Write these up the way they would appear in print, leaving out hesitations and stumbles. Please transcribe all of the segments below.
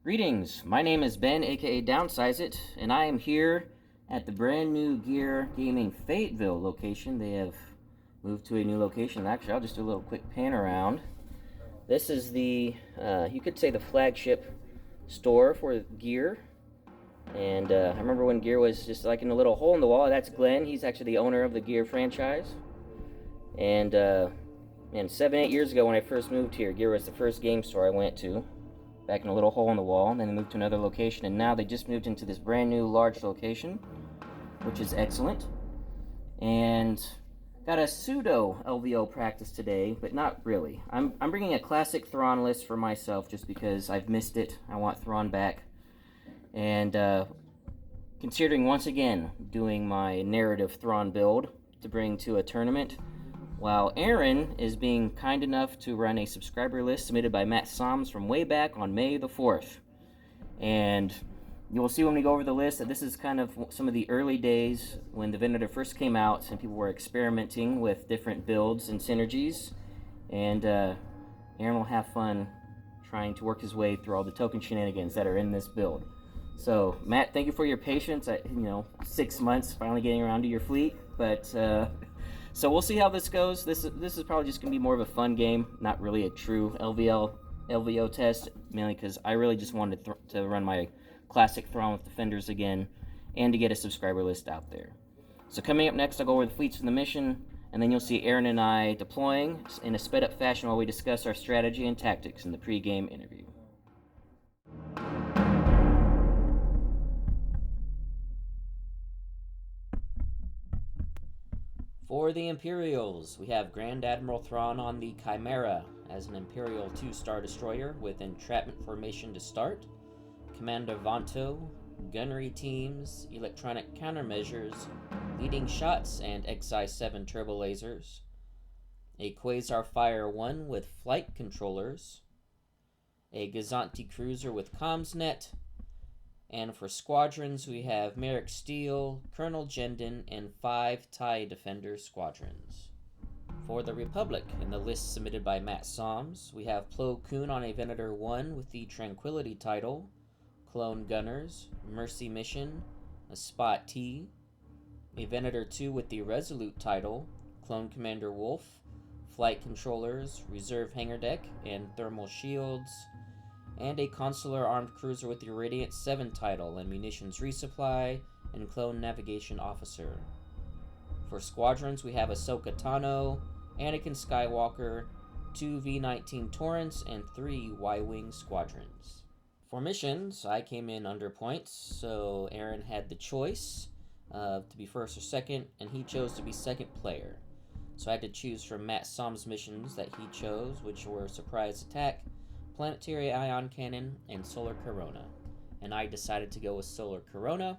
Greetings, my name is Ben, aka Downsize It, and I am here at the brand new Gear Gaming Fayetteville location. They have moved to a new location. Actually, I'll just do a little quick pan around. This is the, you could say the flagship store for Gear. And I remember when Gear was just like in a little hole in the wall. That's Glenn. He's actually the owner of the Gear franchise. And 7-8 years ago when I first moved here, Gear was the first game store I went to. Back in a little hole in the wall, and then they moved to another location, and now they just moved into this brand new large location, which is excellent. And got a pseudo LVO practice today, but not really. I'm bringing a classic Thrawn list for myself just because I've missed it. I want Thrawn back, and considering once again doing my narrative Thrawn build to bring to a tournament, while Aaron is being kind enough to run a subscriber list submitted by Matt Soms from way back on May the 4th. And you'll see when we go over the list that this is kind of some of the early days when the Venator first came out and people were experimenting with different builds and synergies. And Aaron will have fun trying to work his way through all the token shenanigans that are in this build. So, Matt, thank you for your patience. 6 months finally getting around to your fleet, but so we'll see how this goes. This is probably just gonna be more of a fun game, not really a true LVO test, mainly because I really just wanted to run my classic Thrawn with Defenders again, and to get a subscriber list out there. So coming up next, I'll go over the fleets from the mission, and then you'll see Aaron and I deploying in a sped up fashion while we discuss our strategy and tactics in the pre-game interview. For the Imperials, we have Grand Admiral Thrawn on the Chimera as an Imperial 2-star destroyer with entrapment formation to start, Commander Vanto, gunnery teams, electronic countermeasures, leading shots, and XI-7 turbo lasers, a Quasar Fire 1 with flight controllers, a Gazanti cruiser with comms net, and for squadrons, we have Merrick Steele, Colonel Jendon, and 5 TIE Defender squadrons. For the Republic, in the list submitted by Matt Soms, we have Plo Koon on a Venator 1 with the Tranquility title, Clone Gunners, Mercy Mission, a Spot T, a Venator 2 with the Resolute title, Clone Commander Wolf, Flight Controllers, Reserve Hangar Deck, and Thermal Shields, and a Consular Armed Cruiser with the Radiant 7 title and Munitions Resupply, and Clone Navigation Officer. For squadrons, we have Ahsoka Tano, Anakin Skywalker, 2 V-19 Torrents, and 3 Y-Wing squadrons. For missions, I came in under points, so Aaron had the choice to be first or second, and he chose to be second player. So I had to choose from Matt Soms' missions that he chose, which were Surprise Attack, Planetary Ion Cannon, and Solar Corona. And I decided to go with Solar Corona,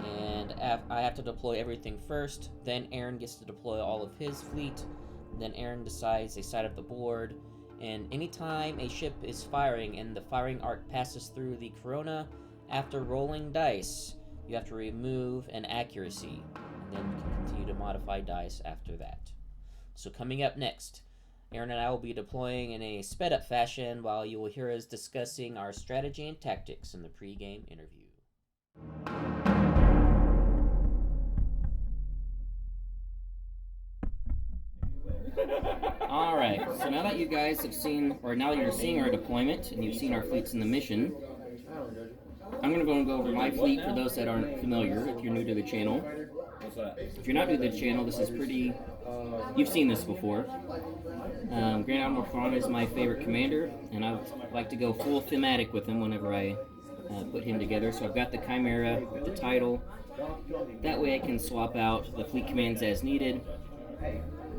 and I have to deploy everything first, then Aaron gets to deploy all of his fleet, then Aaron decides a side of the board, and anytime a ship is firing and the firing arc passes through the Corona, after rolling dice, you have to remove an accuracy, and then you can continue to modify dice after that. So coming up next, Aaron and I will be deploying in a sped-up fashion while you will hear us discussing our strategy and tactics in the pre-game interview. Alright, so now that you guys have seen, or now that you're seeing our deployment and you've seen our fleets in the mission, I'm going to go over my fleet for those that aren't familiar, if you're new to the channel. If you're not new to the channel, this is pretty... You've seen this before. Grand Admiral Thrawn is my favorite commander, and I like to go full thematic with him whenever I put him together. So I've got the Chimera with the title. That way I can swap out the fleet commands as needed.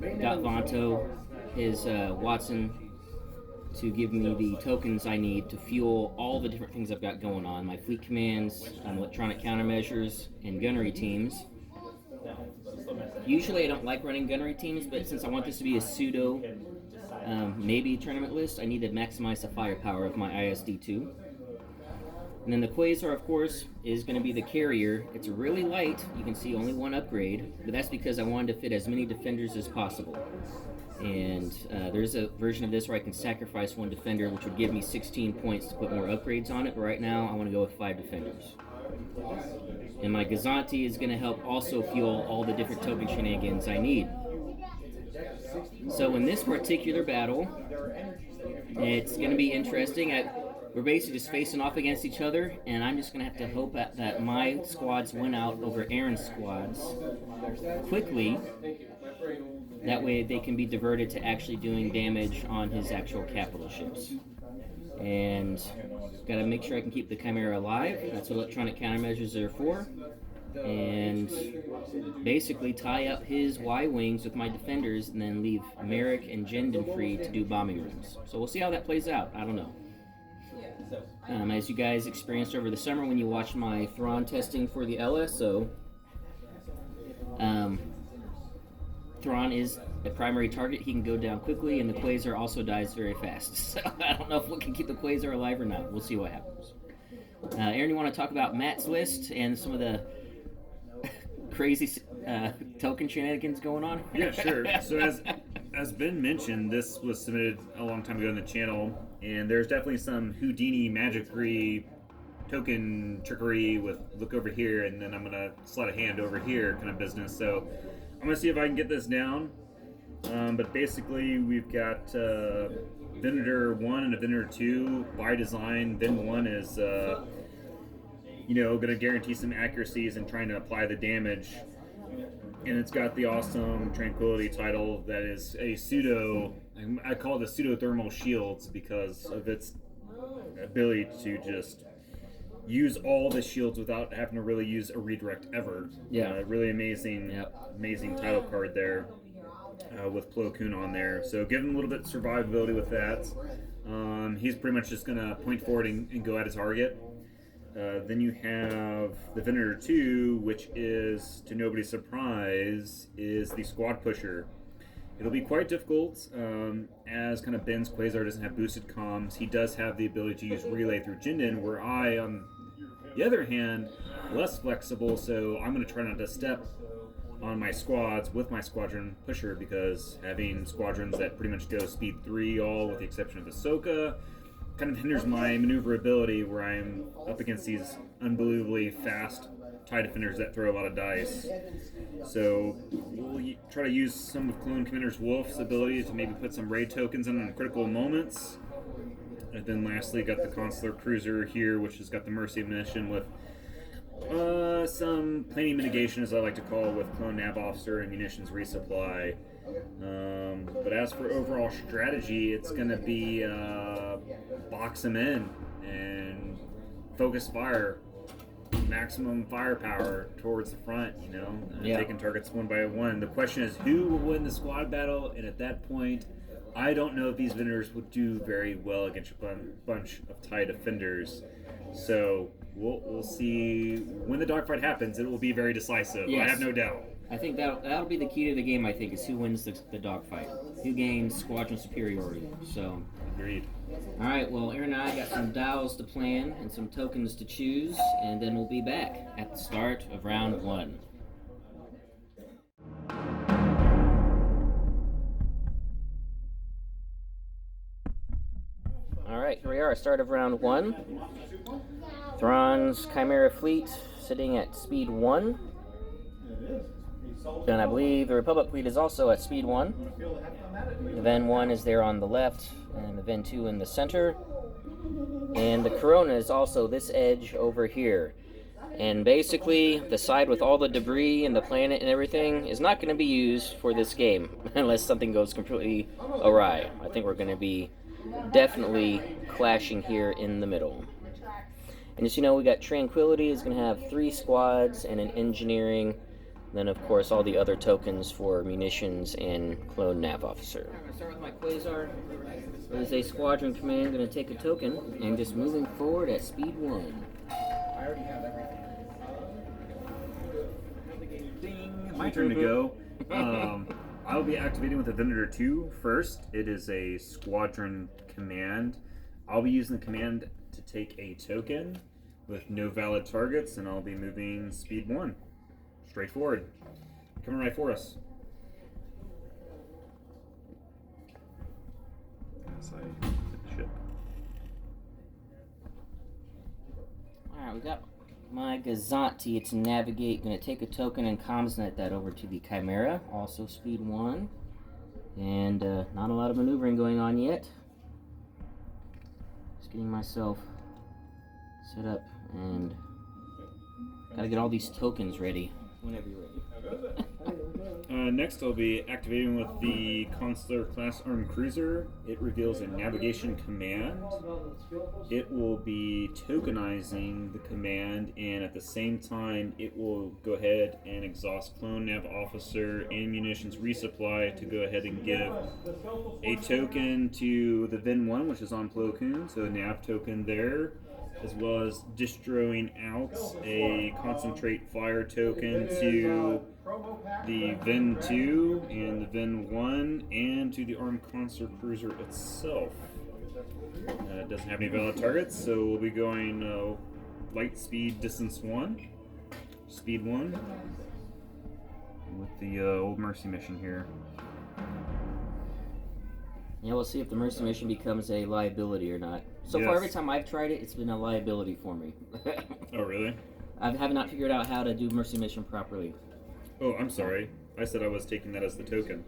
Got Vanto, his Watson, to give me the tokens I need to fuel all the different things I've got going on. My fleet commands, electronic countermeasures, and gunnery teams. Usually I don't like running gunnery teams, but since I want this to be a pseudo maybe tournament list, I need to maximize the firepower of my ISD2. And then the Quasar, of course, is going to be the carrier. It's really light. You can see only one upgrade, but that's because I wanted to fit as many defenders as possible. And there's a version of this where I can sacrifice one defender, which would give me 16 points to put more upgrades on it. But right now, I want to go with 5 defenders. And my Gazanti is going to help also fuel all the different token shenanigans I need. So in this particular battle, it's going to be interesting. We're basically just facing off against each other, and I'm just going to have to hope that my squads win out over Aaron's squads quickly. That way they can be diverted to actually doing damage on his actual capital ships. And got to make sure I can keep the Chimera alive. That's what electronic countermeasures are for. And basically tie up his Y-wings with my defenders and then leave Merrick and Jendon free to do bombing runs. So we'll see how that plays out. I don't know. As you guys experienced over the summer when you watched my Thrawn testing for the LSO, Thrawn is a primary target. He can go down quickly, and the Quasar also dies very fast. So I don't know if we can keep the Quasar alive or not. We'll see what happens. Aaron, you want to talk about Matt's list and some of the crazy token shenanigans going on? Yeah, sure. So as Ben mentioned, this was submitted a long time ago on the channel, and there's definitely some Houdini magicry token trickery with look over here, and then I'm going to slide a hand over here kind of business. So I'm going to see if I can get this down. But basically, we've got Venator 1 and a Venator 2 by design. Ven 1 is, going to guarantee some accuracies and trying to apply the damage. And it's got the awesome Tranquility title that is a pseudo, I call it the pseudo-thermal shields because of its ability to just use all the shields without having to really use a redirect ever. Yeah. Really amazing, amazing title card there with Koon on there. So give him a little bit of survivability with that. He's pretty much just going to point forward and go at his target. Then you have the Venator 2, which is, to nobody's surprise, is the squad pusher. It'll be quite difficult, as kind of Ben's Quasar doesn't have boosted comms. He does have the ability to use relay through Jindin, where I, on the other hand, less flexible, so I'm going to try not to step on my squads with my squadron pusher, because having squadrons that pretty much go speed 3 all, with the exception of Ahsoka, kind of hinders my maneuverability where I'm up against these unbelievably fast TIE defenders that throw a lot of dice. So we'll try to use some of Clone Commander's Wolf's ability to maybe put some raid tokens in critical moments. And then lastly, got the Consular Cruiser here, which has got the Mercy mission with some planing mitigation, as I like to call, with Clone Nav Officer and munitions resupply. But as for overall strategy, it's going to be box them in and focus fire, maximum firepower towards the front, taking targets one by one. The question is, who will win the squad battle? And at that point, I don't know if these vendors would do very well against a bunch of TIE defenders. So we'll see. When the dogfight happens, it will be very decisive. Yes. I have no doubt. I think that'll be the key to the game, I think, is who wins the dogfight. Who gains squadron superiority. So, agreed. All right, well, Aaron and I got some dials to plan and some tokens to choose, and then we'll be back at the start of round 1. All right, here we are, start of round 1. Thrawn's Chimera fleet sitting at speed 1. And I believe the Republic fleet is also at speed 1. The Ven 1 is there on the left, and the Ven 2 in the center. And the Corona is also this edge over here. And basically, the side with all the debris and the planet and everything is not going to be used for this game, unless something goes completely awry. I think we're going to be definitely clashing here in the middle. And as you know, we got Tranquility is going to have 3 squads and an engineering. Then, of course, all the other tokens for munitions and Clone Nav Officer. I'm going to start with my Quasar. There's a Squadron Command going to take a token and just moving forward at speed 1. I already have everything. Ding! My turn to go. I'll be activating with the Venator 2 first. It is a Squadron Command. I'll be using the command to take a token. with no valid targets, and I'll be moving speed 1. Straight forward. Coming right for us. As I hit the ship. Alright, we got my Gazanti to navigate. Gonna take a token and commsnet that over to the Chimera, also speed 1. And not a lot of maneuvering going on yet. Just getting myself set up and gotta get all these tokens ready whenever you're ready. Next, I'll be activating with the Consular class armed cruiser. It reveals a navigation command. It will be tokenizing the command, and at the same time, it will go ahead and exhaust clone nav officer and munitions resupply to go ahead and give a token to the Vin 1, which is on Plo Koon, so a nav token there, as well as destroying out a concentrate fire token to the Vin 2 and the Vin 1 and to the armed consular cruiser itself. It doesn't have any valid targets, so we'll be going light speed distance 1, speed 1, with the Old Mercy mission here. Yeah, we'll see if the Mercy mission becomes a liability or not. So Yes. far, every time I've tried it, it's been a liability for me. Oh, really? I have not figured out how to do Mercy mission properly. Oh, I'm sorry. I said I was taking that as the token.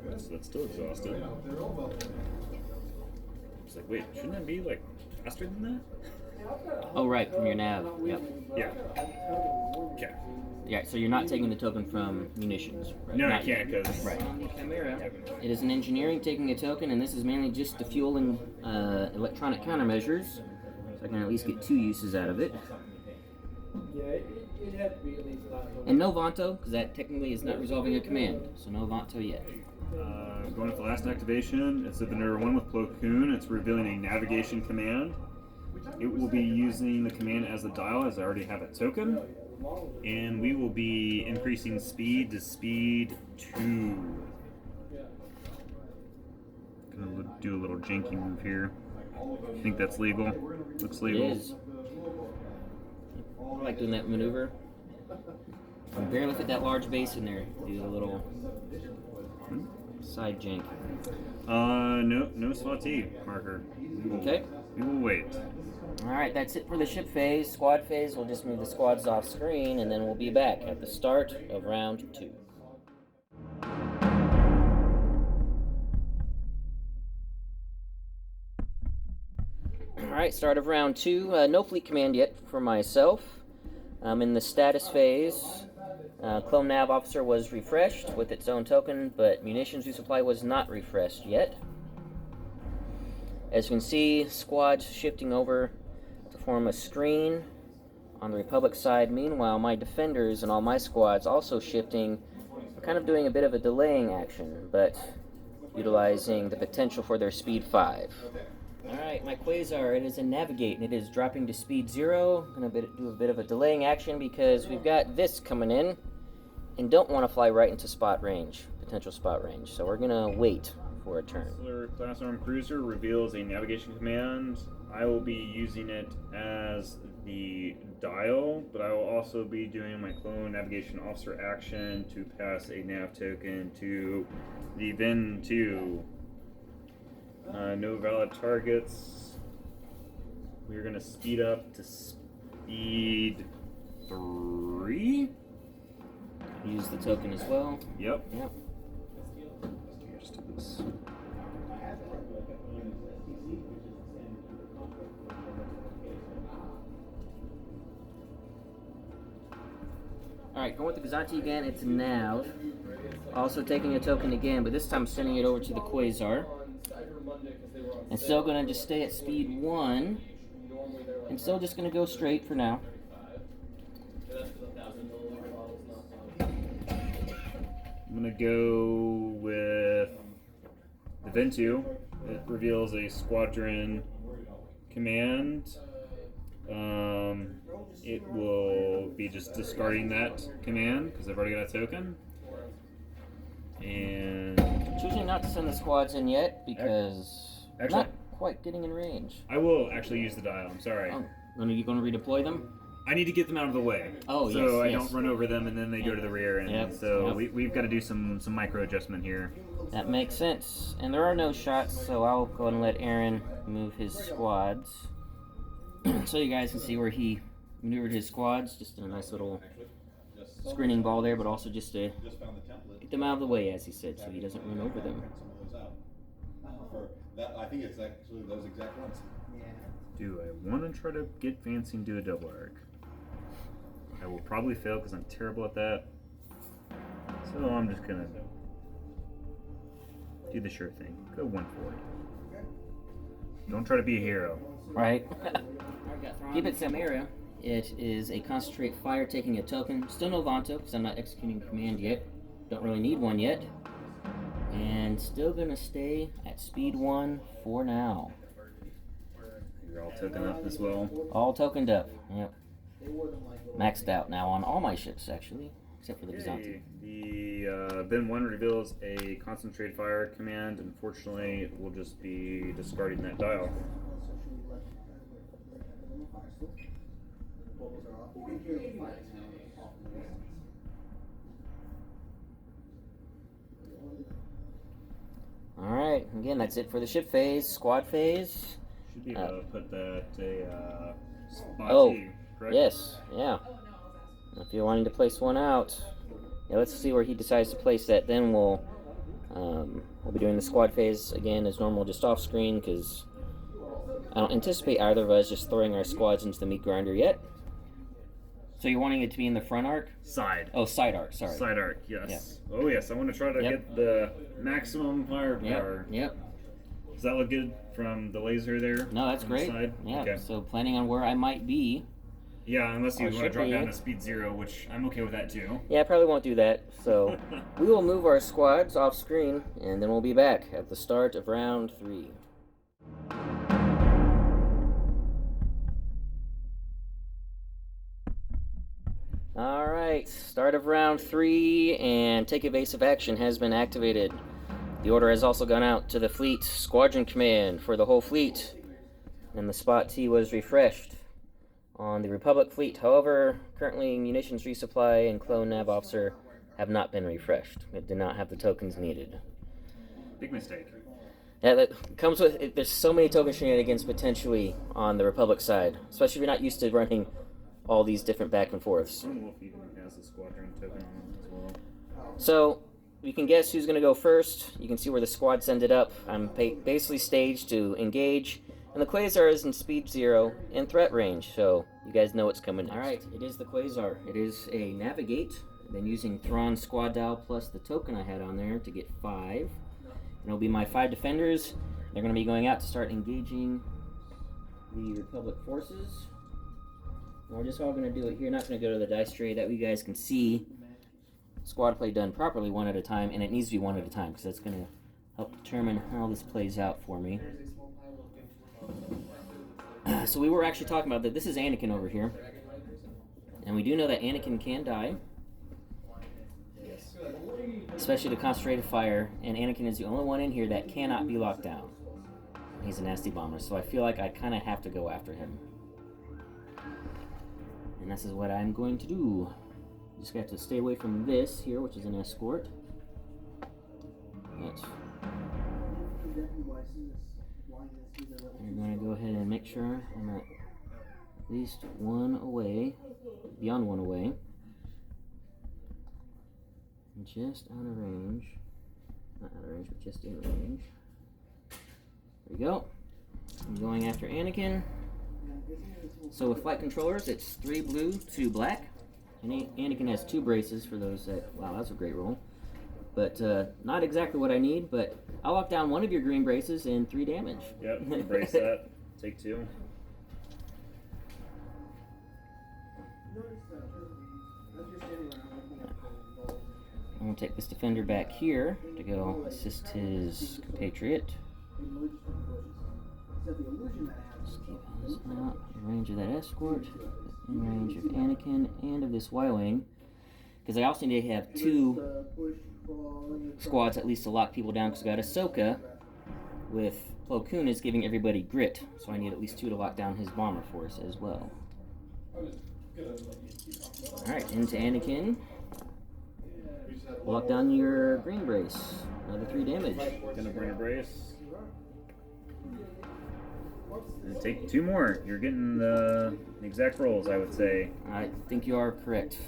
That's still exhausted. It's like, wait, shouldn't that be like faster than that? Oh, right, from your nav. Yep. Yeah. Okay. Yeah, so you're not taking the token from munitions. Right? No, I Not can't yet. because. Right. It is an engineering taking a token, and this is mainly just the fuel and electronic countermeasures. So I can at least get 2 uses out of it. And no Vanto, because that technically is not resolving a command. So no Vanto yet. Going with the last activation, it's the Vanilla 1 with Plo Koon. It's revealing a navigation command. It will be using the command as a dial, as I already have a token. And we will be increasing speed to speed 2. Gonna do a little janky move here. I think that's legal. Looks legal. It is. I like doing that maneuver. You barely fit that large base in there. Do a little side jank. No SWAT marker. Okay. We will wait. Alright, that's it for the ship phase. Squad phase, we'll just move the squads off screen, and then we'll be back at the start of round 2. Alright, start of round 2. No fleet command yet for myself. In the status phase, Clone Nav Officer was refreshed with its own token, but munitions resupply was not refreshed yet. As you can see, squads shifting over to form a screen on the Republic side. Meanwhile, my defenders and all my squads also shifting, kind of doing a bit of a delaying action, but utilizing the potential for their speed 5. Alright, my Quasar, it is a navigate, and it is dropping to speed 0. I'm going to do a bit of a delaying action because we've got this coming in, and don't want to fly right into spot range, potential spot range. So we're going to wait for a turn. Consular class armed cruiser reveals a navigation command. I will be using it as the dial, but I will also be doing my clone navigation officer action to pass a nav token to the Vin 2. No valid targets. We're going to speed up to speed 3. Use the token as well. Yep. Yep. Just do this. Alright, going with the Gazanti again, it's Nav. Also taking a token again, but this time sending it over to the Quasar. And still going to just stay at speed 1. And still just going to go straight for now. I'm going to go with the Vin 2. It reveals a squadron command. It will be just discarding that command because I've already got a token. And Choosing not to send the squads in yet because actually, not quite getting in range. I will actually use the dial. I'm sorry. Oh, are you going to redeploy them? I need to get them out of the way. Oh, so yes, I don't run over them and then they go to the rear. And so we've got to do some micro adjustment here. That makes sense. And there are no shots, so I'll go ahead and let Aaron move his squads. So you guys can see where he maneuvered his squads. Just in a nice little screening ball there, but also just to get them out of the way, as he said, so he doesn't run over them. I think it's actually those exact ones. Do I want to try to get Vance and do a double arc? I will probably fail because I'm terrible at that. So I'm just gonna do the sure thing. Go 140. Don't try to be a hero. Right. Keep it Chimera. It is a concentrate fire taking a token. Still no Vanto because I'm not executing command yet. Don't really need one yet. And still gonna stay at speed 1 for now. You're all token up as well. All tokened up. Yep. Maxed out now on all my ships actually, except for the Byzantine. The Ben 1 reveals a concentrate fire command. Unfortunately, we'll just be discarding that dial. Alright, again, that's it for the ship phase. Squad phase. Should be able to put that spot T, correct? Yes, yeah. If you're wanting to place one out, yeah, let's see where he decides to place that. Then we'll be doing the squad phase again as normal, just off screen, because I don't anticipate either of us just throwing our squads into the meat grinder yet. So you're wanting it to be in the front arc? Side. Oh, side arc, sorry. Side arc, yes. Yeah. Oh, yes, I want to try to get the maximum firepower. Yep. Does that look good from the laser there? No, that's great. Side? Yeah, okay. So planning on where I might be. Yeah, unless you want to drop down to speed 0, which I'm okay with that too. Yeah, I probably won't do that. So we will move our squads off screen, and then we'll be back at the start of round 3. Alright, start of round 3, and take evasive action has been activated. The order has also gone out to the fleet squadron command for the whole fleet, and the spot T was refreshed on the Republic fleet. However, currently munitions resupply and clone nav officer have not been refreshed. It did not have the tokens needed. Big mistake. Yeah, that comes with it. There's so many token shenanigans potentially on the Republic side, especially if you're not used to running all these different back and forths. Wolf even has a squadron token on him as well. So you can guess who's going to go first. You can see where the squad's ended up. I'm basically staged to engage, and the Quasar is in speed 0 in threat range, so you guys know what's coming next. Alright, it is the Quasar. It is a navigate, then using Thrawn squad dial plus the token I had on there to get 5. And it'll be my 5 defenders. They're going to be going out to start engaging the Republic forces. And we're just all going to do it here. Not going to go to the dice tray. That way you guys can see squad play done properly one at a time, and it needs to be one at a time because that's going to help determine how this plays out for me. So we were actually talking about that. This is Anakin over here, and we do know that Anakin can die, especially to concentrated fire, and Anakin is the only one in here that cannot be locked down. He's a nasty bomber, so I feel like I kind of have to go after him. And this is what I'm going to do. Just got to stay away from this here, which is an escort. But I'm going to go ahead and make sure I'm at least 1 away, beyond 1 away. And just out of range. Not out of range, but just in range. There we go. I'm going after Anakin. So with flight controllers, it's 3 blue, 2 black. And Anakin has 2 braces for those that... Wow, that's a great roll. But not exactly what I need, but I'll lock down 1 of your green braces and 3 damage. Yep, brace that. Take 2. I'm going to take this defender back here to go assist his compatriot. Just keep this out in range of that escort, in range of Anakin and of this Y-Wing. Because I also need to have 2 squads at least to lock people down, because I got Ahsoka with Plo Koon is giving everybody grit, so I need at least 2 to lock down his bomber force as well. Alright, into Anakin. Lock down your green brace. Another 3 damage. Gonna bring a brace. And take 2 more. You're getting the exact rolls, I would say. I think you are correct.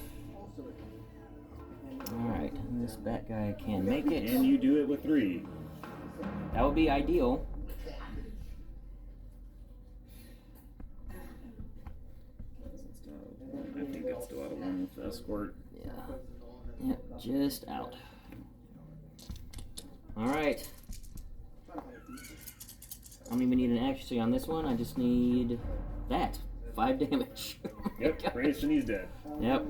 Alright, this bat guy can make it. And you do it with 3. That would be ideal. I think it's still out of 1 with the escort. Yeah. Yep, just out. Alright. I don't even need an accuracy on this one. I just need that. 5 damage. Yep, brace and he's dead. Yep.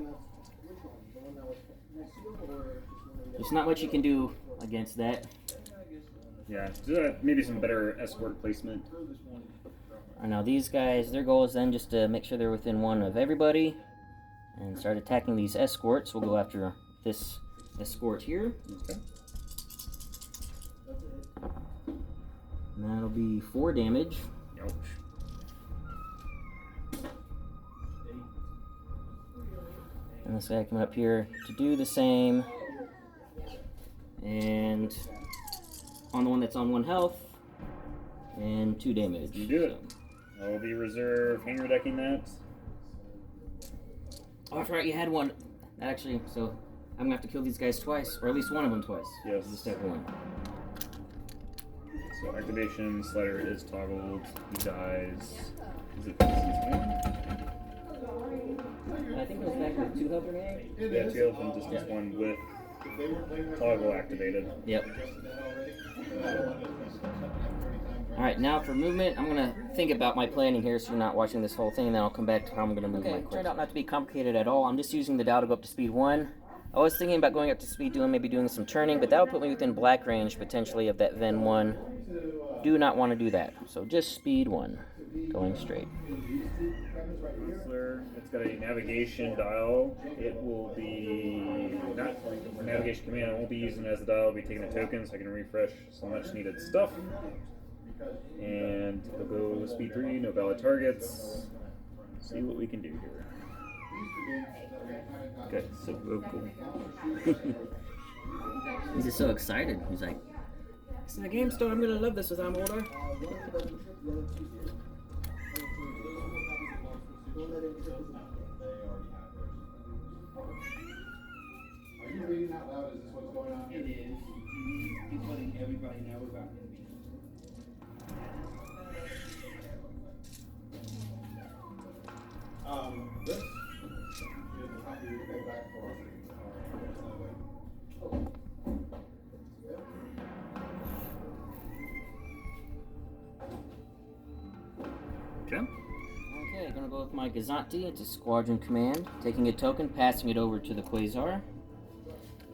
There's not much you can do against that. Yeah, maybe some better escort placement. I know these guys, their goal is then just to make sure they're within 1 of everybody and start attacking these escorts. We'll go after this escort here. Okay. And that'll be 4 damage. Ouch. And this guy coming up here to do the same. And on the one that's on 1 health. And 2 damage. You do it. I'll be reserve hanger decking that. Oh, that's right, you had one. That actually, so I'm gonna have to kill these guys twice, or at least one of them twice. Yes. This step 1. So activation slider is toggled. He dies. Is it distance win? I think it was back with 2 health remaining. Yeah, 2 health and distance 1 with toggle activated. Yep. Alright, now for movement, I'm going to think about my planning here so you're not watching this whole thing, and then I'll come back to how I'm going to move my course. Turned out not to be complicated at all. I'm just using the dial to go up to speed 1. I was thinking about going up to speed 2 and maybe doing some turning, but that would put me within black range, potentially, of that Ven 1. Do not want to do that. So just speed 1, going straight. It's got a navigation dial. It will be not a navigation command. I won't be using it as a dial. I'll be taking a token so I can refresh some much needed stuff. And we'll go speed 3, no valid targets. See what we can do here. Okay, so cool. He's just so excited. He's like, it's in the game store. I'm going to love this as I'm older. Are you reading out loud? Is this what's going on here? It is. He's letting everybody know about him. This is the copy you go back for. Okay. Okay, gonna go with my Gazanti into Squadron Command, taking a token, passing it over to the Quasar,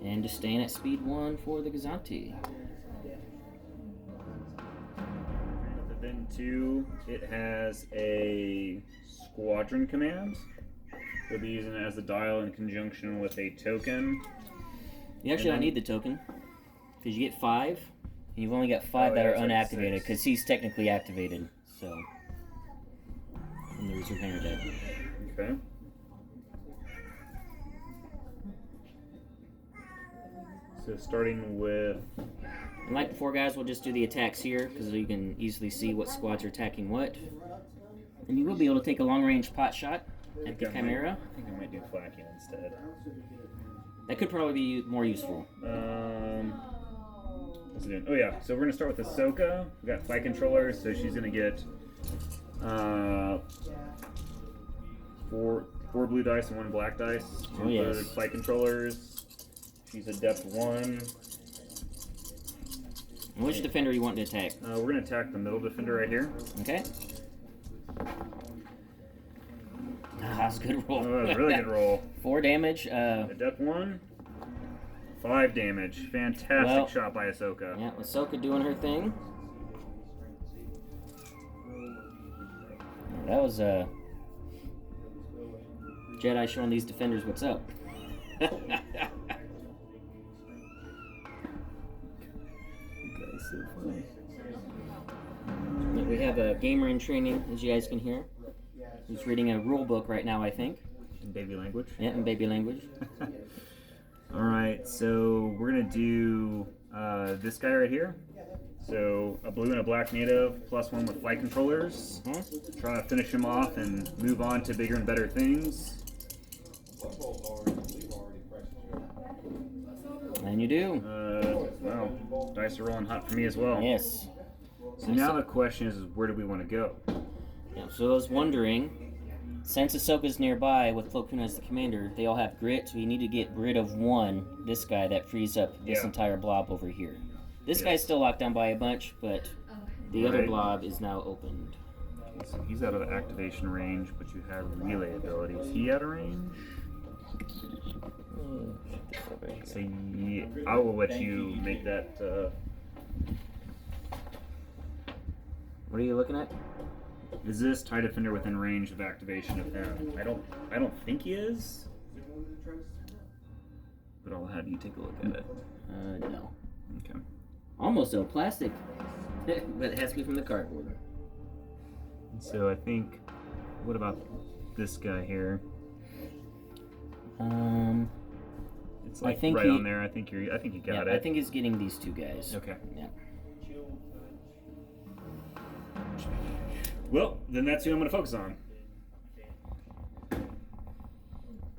and just staying at speed 1 for the Gazanti. With the Ven 2, it has a Squadron command. We'll be using it as a dial in conjunction with a token. You actually don't need the token, because you get 5, and you've only got 5 that are it's like unactivated, 6. because he's technically activated, so. And the reserve hanger dead. Okay. So starting with And like before, guys, we'll just do the attacks here, because you can easily see what squads are attacking what. And you will be able to take a long-range pot shot at the Chimera. I think I might do flacking instead. That could probably be more useful. What's it doing? Oh yeah, so we're gonna start with Ahsoka. We got flight controllers, so she's gonna get four blue dice and 1 black dice. Oh, yes. Flight controllers. She's a depth 1. And which defender you want to attack? We're gonna attack the middle defender right here. Okay. Ah, that's a good roll. Oh, that was a really good roll. 4 damage. A depth 1. 5 damage. Fantastic shot by Ahsoka. Yeah, Ahsoka doing her thing. That was Jedi showing these defenders what's up. So funny. we have a gamer in training, as you guys can hear. He's reading a rule book right now, I think. In baby language? Yeah, in baby language. Alright, so we're going to do this guy right here. So a blue and a black native, +1 with flight controllers. Try to finish him off and move on to bigger and better things. And you do. Well, dice are rolling hot for me as well. Yes. So now the question is where do we want to go? Yeah, so I was wondering, since Ahsoka's nearby with Plo Koon as the commander, they all have grit, so we need to get rid of one, this guy, that frees up this entire blob over here. This guy's still locked down by a bunch, but the other blob is now opened. Okay, so he's out of activation range, but you have relay ability. Is he out of range? So I will let you make that. What are you looking at? Is this TIE Defender within range of activation of him? I don't think he is. But I'll have you take a look at it. No. Okay. Almost though, plastic. But it has to be from the cardboard. So I think, what about this guy here? It's like on there. I think you got it. I think he's getting these two guys. Okay. Yeah. Well, then that's who I'm going to focus on.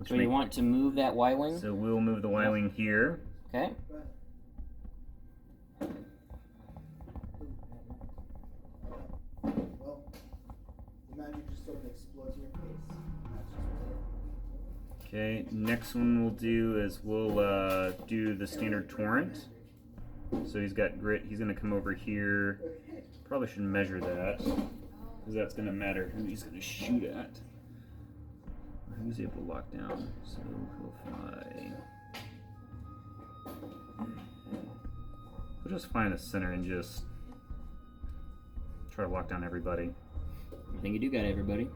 So you want to move that Y-wing? So we'll move the Y-wing here. Okay. Well, the magic just sort of explodes in your face. Okay, next one we'll do is we'll do the standard torrent. So he's got grit. He's going to come over here. Probably should measure that, because that's going to matter who he's going to shoot at. Who's able to lock down. So he'll fly. We'll just find the center and just try to lock down everybody. I think you do got everybody.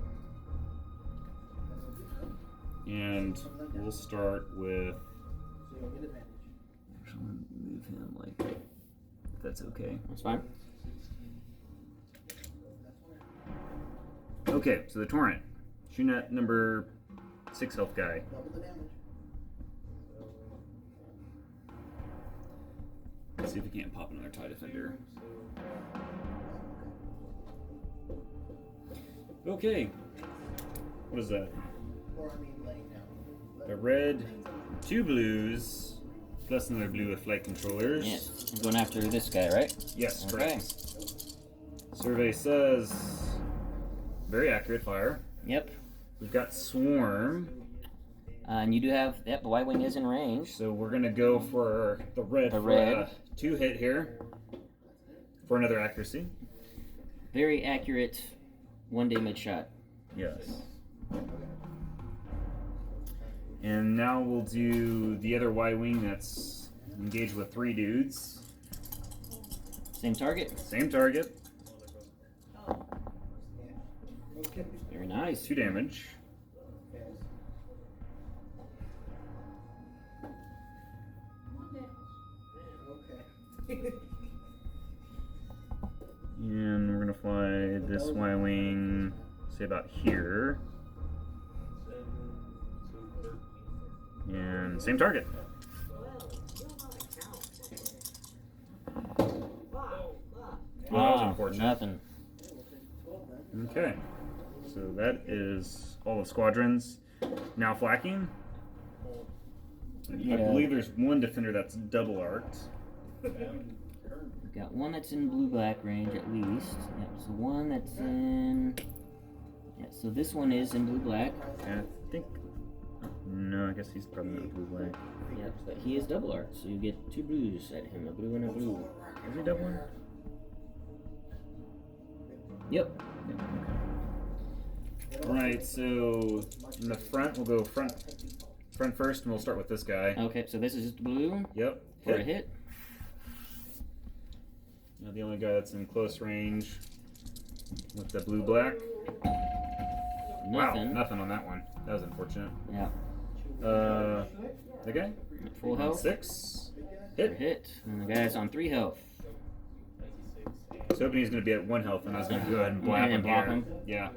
And we'll start with. So you'll get advantage. Actually, I'm gonna move him like, if that's okay. That's fine. Okay, so the torrent, shooting at number 6 health guy. Double the damage. Let's see if we can't pop another TIE Defender. Okay, what is that? Or I mean laying down. A red, 2 blues, plus another blue with flight controllers. Yes. I'm going after this guy, right? Yes, Okay. correct. Survey says very accurate fire. Yep. We've got swarm, And you do have, the Y-wing is in range. so we're gonna go for the red. The for red. a 2 hit here for another accuracy. Very accurate 1 damage shot. Yes. And now we'll do the other Y-wing that's engaged with 3 dudes. Same target. Same target, Very nice. 2 damage. Okay. And we're gonna fly this Y-wing, say about here. And same target. Well, that was unfortunate. Nothing. Okay, so that is all the squadrons. Now flacking. I Yeah. believe there's one defender that's double arced. We've got one that's in blue-black range at least. Yep, so one that's in... Yeah, so this one is in blue-black. And I think. No, I guess he's probably not blue black. Yep, but he is double arc, so you get 2 blues at him, a blue and a blue. Is he double arced? Yep. Yeah, okay. Alright, so in the front, we'll go front first, and we'll start with this guy. Okay, so this is just blue Yep. for a hit. Now the only guy that's in close range with the blue-black. Wow, Nothing. nothing on that one. That was unfortunate. Yeah. The guy? Full health. 6. For a Hit. hit. And the guy's on 3 health. was hoping he's going to be at 1 health, and I was going to go ahead and blap him block here. him. Yeah.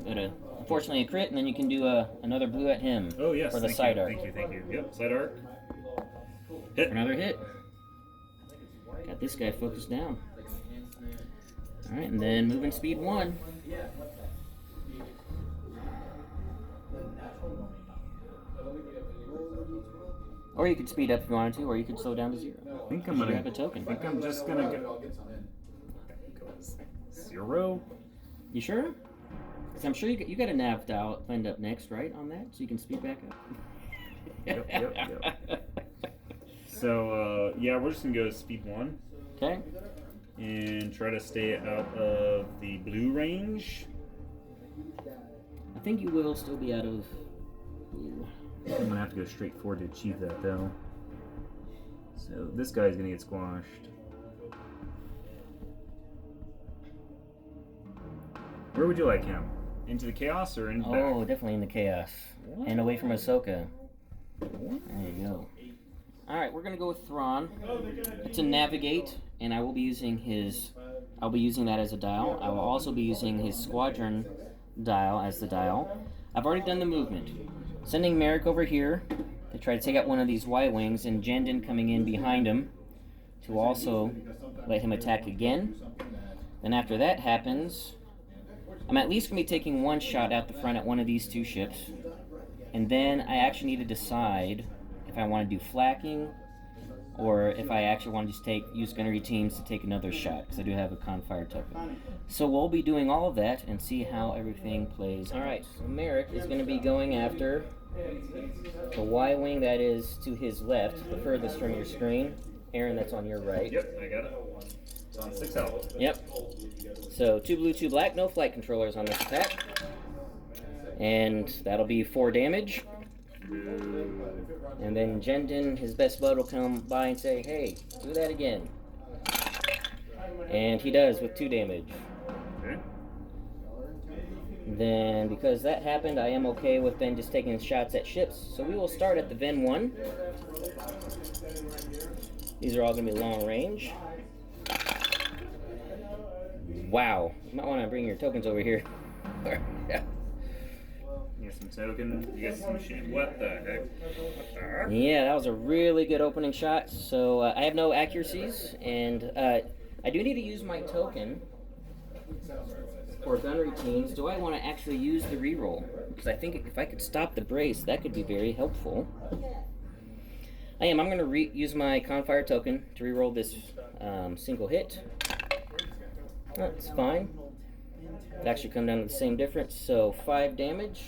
But unfortunately a crit, and then you can do another blue at him. Oh, yes. For the thank side you, arc. Thank you. Yep, side arc. Hit. Another hit. Got this guy focused down. Alright, and then moving speed 1. Or you could speed up if you wanted to, or you could slow down to 0. I think I'm You gonna. have a token. I think I'm just gonna go 0. You sure? Because I'm sure you got a nav dial planned up next, right? On that, so you can speed back up. Yep. So yeah, we're just gonna go speed 1 Okay. and try to stay out of the blue range. I think you will still be out of blue. I'm gonna have to go straight forward to achieve that though. So this guy's gonna get squashed. Where would you like him? Into the chaos or into back? Oh, definitely in the chaos. And away from Ahsoka. There you go. Alright, we're gonna go with Thrawn. It's a navigate, and I will be using I'll be using that as a dial. I will also be using his squadron dial as the dial. I've already done the movement. Sending Merrick over here to try to take out one of these Y-Wings, and Jendon coming in behind him to also let him attack again. Then after that happens, I'm at least going to be taking 1 shot out the front at one of these 2 ships. And then I actually need to decide if I want to do flakking or if I actually want to just use gunnery teams to take another shot, because I do have a Confire token. So we'll be doing all of that and see how everything plays. Alright, so Merrick is going to be going after the Y-Wing that is to his left, the furthest from your screen. Aaron, that's on your right. Yep, I got it. It's on 6 health. Yep. So 2 blue, 2 black, no flight controllers on this attack. And that'll be 4 damage. And then Jendon, his best bud, will come by and say, hey, do that again. And he does with 2 damage. Okay. Then, because that happened, I am okay with then just taking shots at ships. So we will start at the Ven 1. These are all going to be long range. Wow. You might want to bring your tokens over here. Yeah. You get some token. You get some shit. What the heck? Yeah, that was a really good opening shot. So I have no accuracies, and I do need to use my token for gunnery teams. Do I want to actually use the reroll? Because I think if I could stop the brace, that could be very helpful. I'm going to use my Confire token to reroll this single hit. That's fine. It actually come down to the same difference, so 5 damage,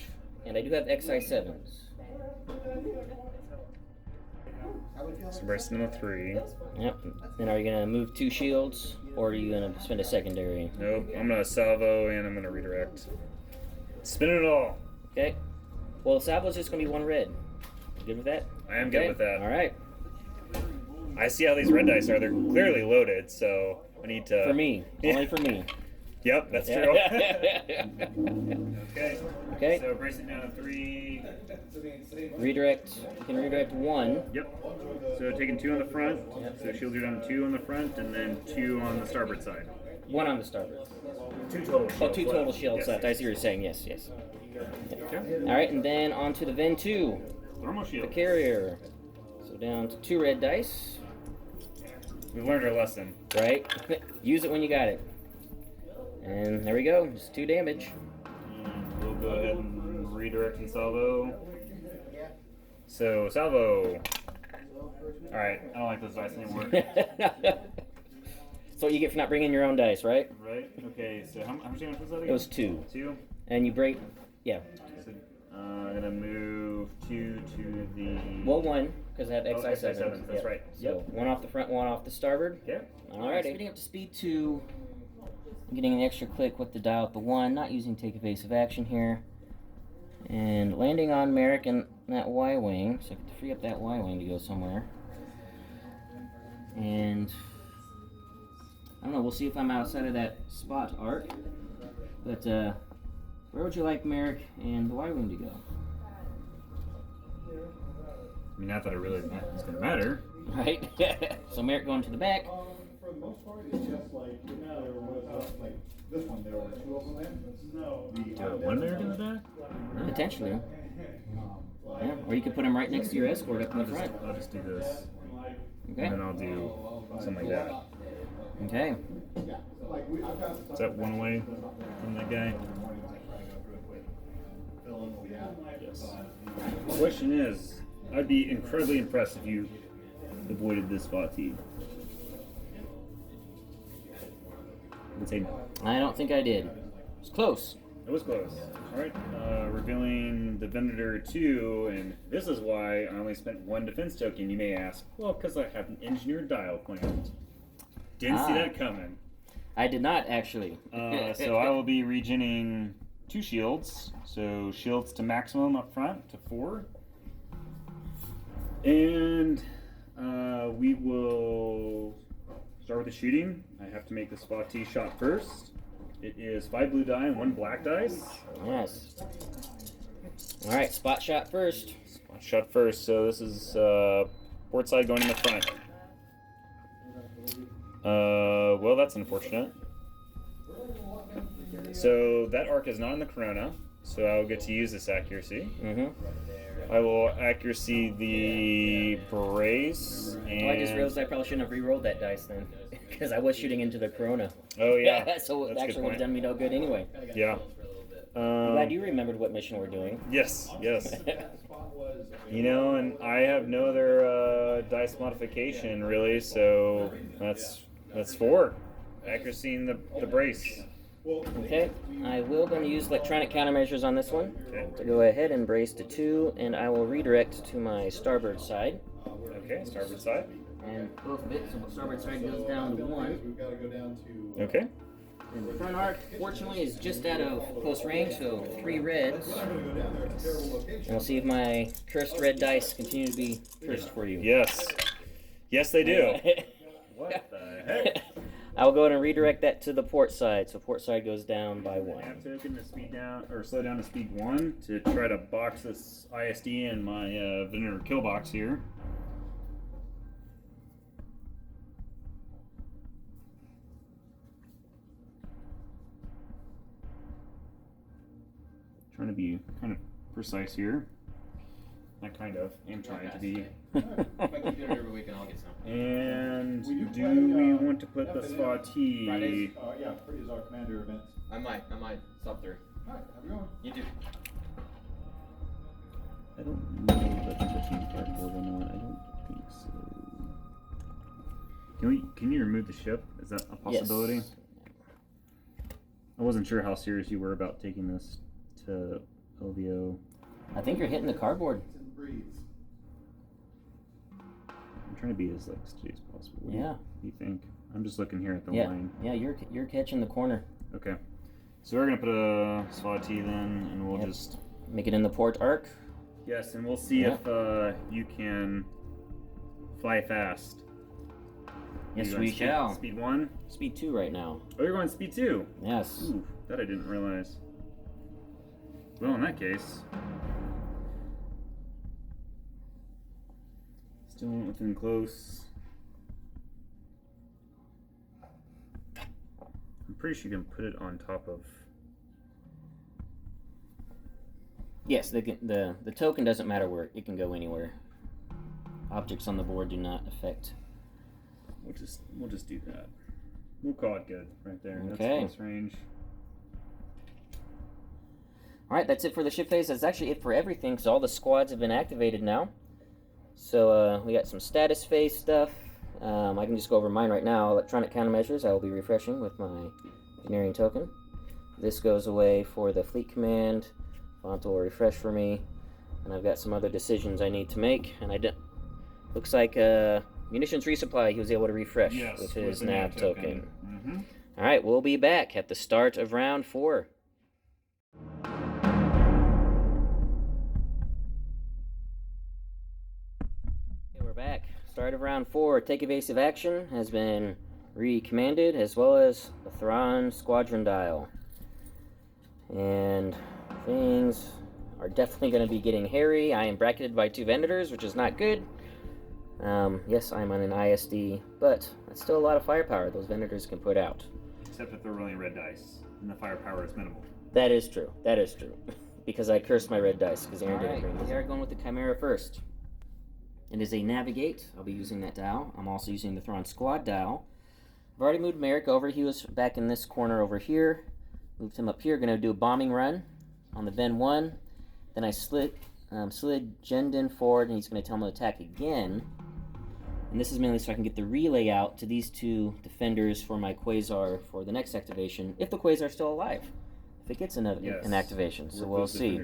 and I do have XI7s. So bursting with 3. Yep. Then are you going to move 2 shields, or are you going to spend a secondary? Nope. I'm gonna salvo and I'm gonna redirect. Spin it all. Okay. Well, salvo's just going to be 1 red. You good with that? I am good with that. All right. I see how these red dice are. They're clearly loaded, so I need to. For me. Yeah. Only for me. Yep, that's true. Okay. Okay. So bracing down to 3. Redirect. You can redirect 1. Yep. So taking 2 on the front. So shields are down to 2 on the front, and then 2 on the starboard side. 1 on the starboard. 2 total. Oh, 2 total left. shields Yes, left. yes. I see what you're saying. Yes, yes. Okay. All right, and then on to the Ven 2. Thermal The shield. carrier. So down to 2 red dice. We've learned our lesson. Right? Use it when you got it. And there we go. Just 2 damage. And we'll go ahead and redirect and salvo. So salvo. All right. I don't like those dice anymore. So what you get for not bringing your own dice, right? Right. Okay. So how much damage was that again? It was 2. 2. And you break. Yeah. So, I'm gonna move 2 to the. Well, 1, because I have Oh, XI7. XI7, that's right. So 1 off the front, 1 off the starboard. Okay. Alright, getting up to speed 2. I'm getting an extra click with the dial at the 1, not using take evasive action here. And landing on Merrick and that Y-Wing, so I have to free up that Y-Wing to go somewhere. And I don't know, we'll see if I'm outside of that spot arc. But where would you like Merrick and the Y-Wing to go? I mean, not that it really is gonna matter. Right? So Merrick going to the back, for the most part, it's just like, there was, like, this one, there were 2 of them in. No. One American in the back? Potentially. Yeah, or you could put him right next to your escort up in the front. I'll just do this. Okay. And then I'll do something like that. Okay. Is that one away from that guy? Yes. The question is, I'd be incredibly impressed if you avoided this Vati. I'd say no. I don't think I did. It's close. It was close. Alright, revealing the Venator 2, and this is why I only spent 1 defense token, you may ask. Well, because I have an engineered dial planned. Didn't see that coming. I did not, actually. So I will be regening 2 shields. So shields to maximum up front, to 4. And we will start with the shooting. I have to make the spot T shot first. It is 5 blue die and 1 black dice. Yes. All right, spot shot first. Spot shot first. So this is port side going in the front. Well, that's unfortunate. So that arc is not in the Corona, so I'll get to use this accuracy. Mm-hmm. I will accuracy the brace. And I just realized I probably shouldn't have re-rolled that dice then, because I was shooting into the Corona. Oh yeah. So it That's a actually good would have point. done me no good anyway. Yeah. I'm glad you remembered what mission we're doing. Yes, yes. You know, and I have no other dice modification really, so that's 4. Accuracy in the brace. Okay, I will going to use electronic countermeasures on this one. Okay. So go ahead and brace to 2, and I will redirect to my starboard side. Okay, starboard side. And both of it, so starboard side goes down to 1. We've got to go down to. Okay. And the front arc, fortunately, is just out of close range, so 3 reds. And we'll see if my cursed red dice continue to be cursed for you. Yes. Yes, they do. What the heck? I will go ahead and redirect that to the port side, so port side goes down by 1. I have token to speed down, or slow down to speed 1 to try to box this ISD in my Venator kill box here. Trying to be kind of precise here. Not kind of. I'm trying to be. If I keep doing it every week, and I'll get some. And We do do play, we want to put the Fridays? Spati? Yeah, is our commander events. I might stop through. Alright, have a good one. You do. I don't know if that's a team cardboard or not. I don't think so. Can you remove the ship? Is that a possibility? Yes. I wasn't sure how serious you were about taking this to LVO. I think you're hitting the cardboard. It breathes. I'm trying to be as steady as possible. What Yeah. do you think? I'm just looking here at the Yeah, line. yeah, you're catching the corner. Okay. So we're gonna put a Spati then, and we'll Yep. just Make it in the port arc. yes, and we'll see Yeah. if you can fly fast. Yes, You we going shall. Speed 1. Speed 2 right now. Oh, you're going speed 2. Yes. Ooh, that I didn't realize. Well, in that case, still within close. I'm pretty sure you can put it on top of. Yes, the token doesn't matter where it can go anywhere. Objects on the board do not affect. We'll just do that. We'll call it good right there. Okay. That's close range. All right, that's it for the ship phase. That's actually it for everything, because all the squads have been activated now. So we got some status phase stuff. I can just go over mine right now. Electronic countermeasures, I will be refreshing with my engineering token. This goes away for the fleet command. Font will refresh for me. And I've got some other decisions I need to make. And looks like munitions resupply he was able to refresh with his the nav token. Mm-hmm. All right, we'll be back at the start of round 4. We're back. Start of round 4. Take evasive action has been recommanded, as well as the Thrawn squadron dial. And things are definitely going to be getting hairy. I am bracketed by 2 Venators, which is not good. Yes, I'm on an ISD, but that's still a lot of firepower those Venators can put out. Except if they're rolling red dice, and the firepower is minimal. That is true. That is true. Because I cursed my red dice because Aaron didn't bring. We are going with the Chimera first. It is a navigate. I'll be using that dial. I'm also using the Thrawn squad dial. I've already moved Merrick over. He was back in this corner over here. Moved him up here. Going to do a bombing run on the Ven 1. Then I slid Jendin forward, and he's going to tell him to attack again. And this is mainly so I can get the relay out to these two defenders for my Quasar for the next activation, if the Quasar is still alive. If it gets an activation, so we'll see.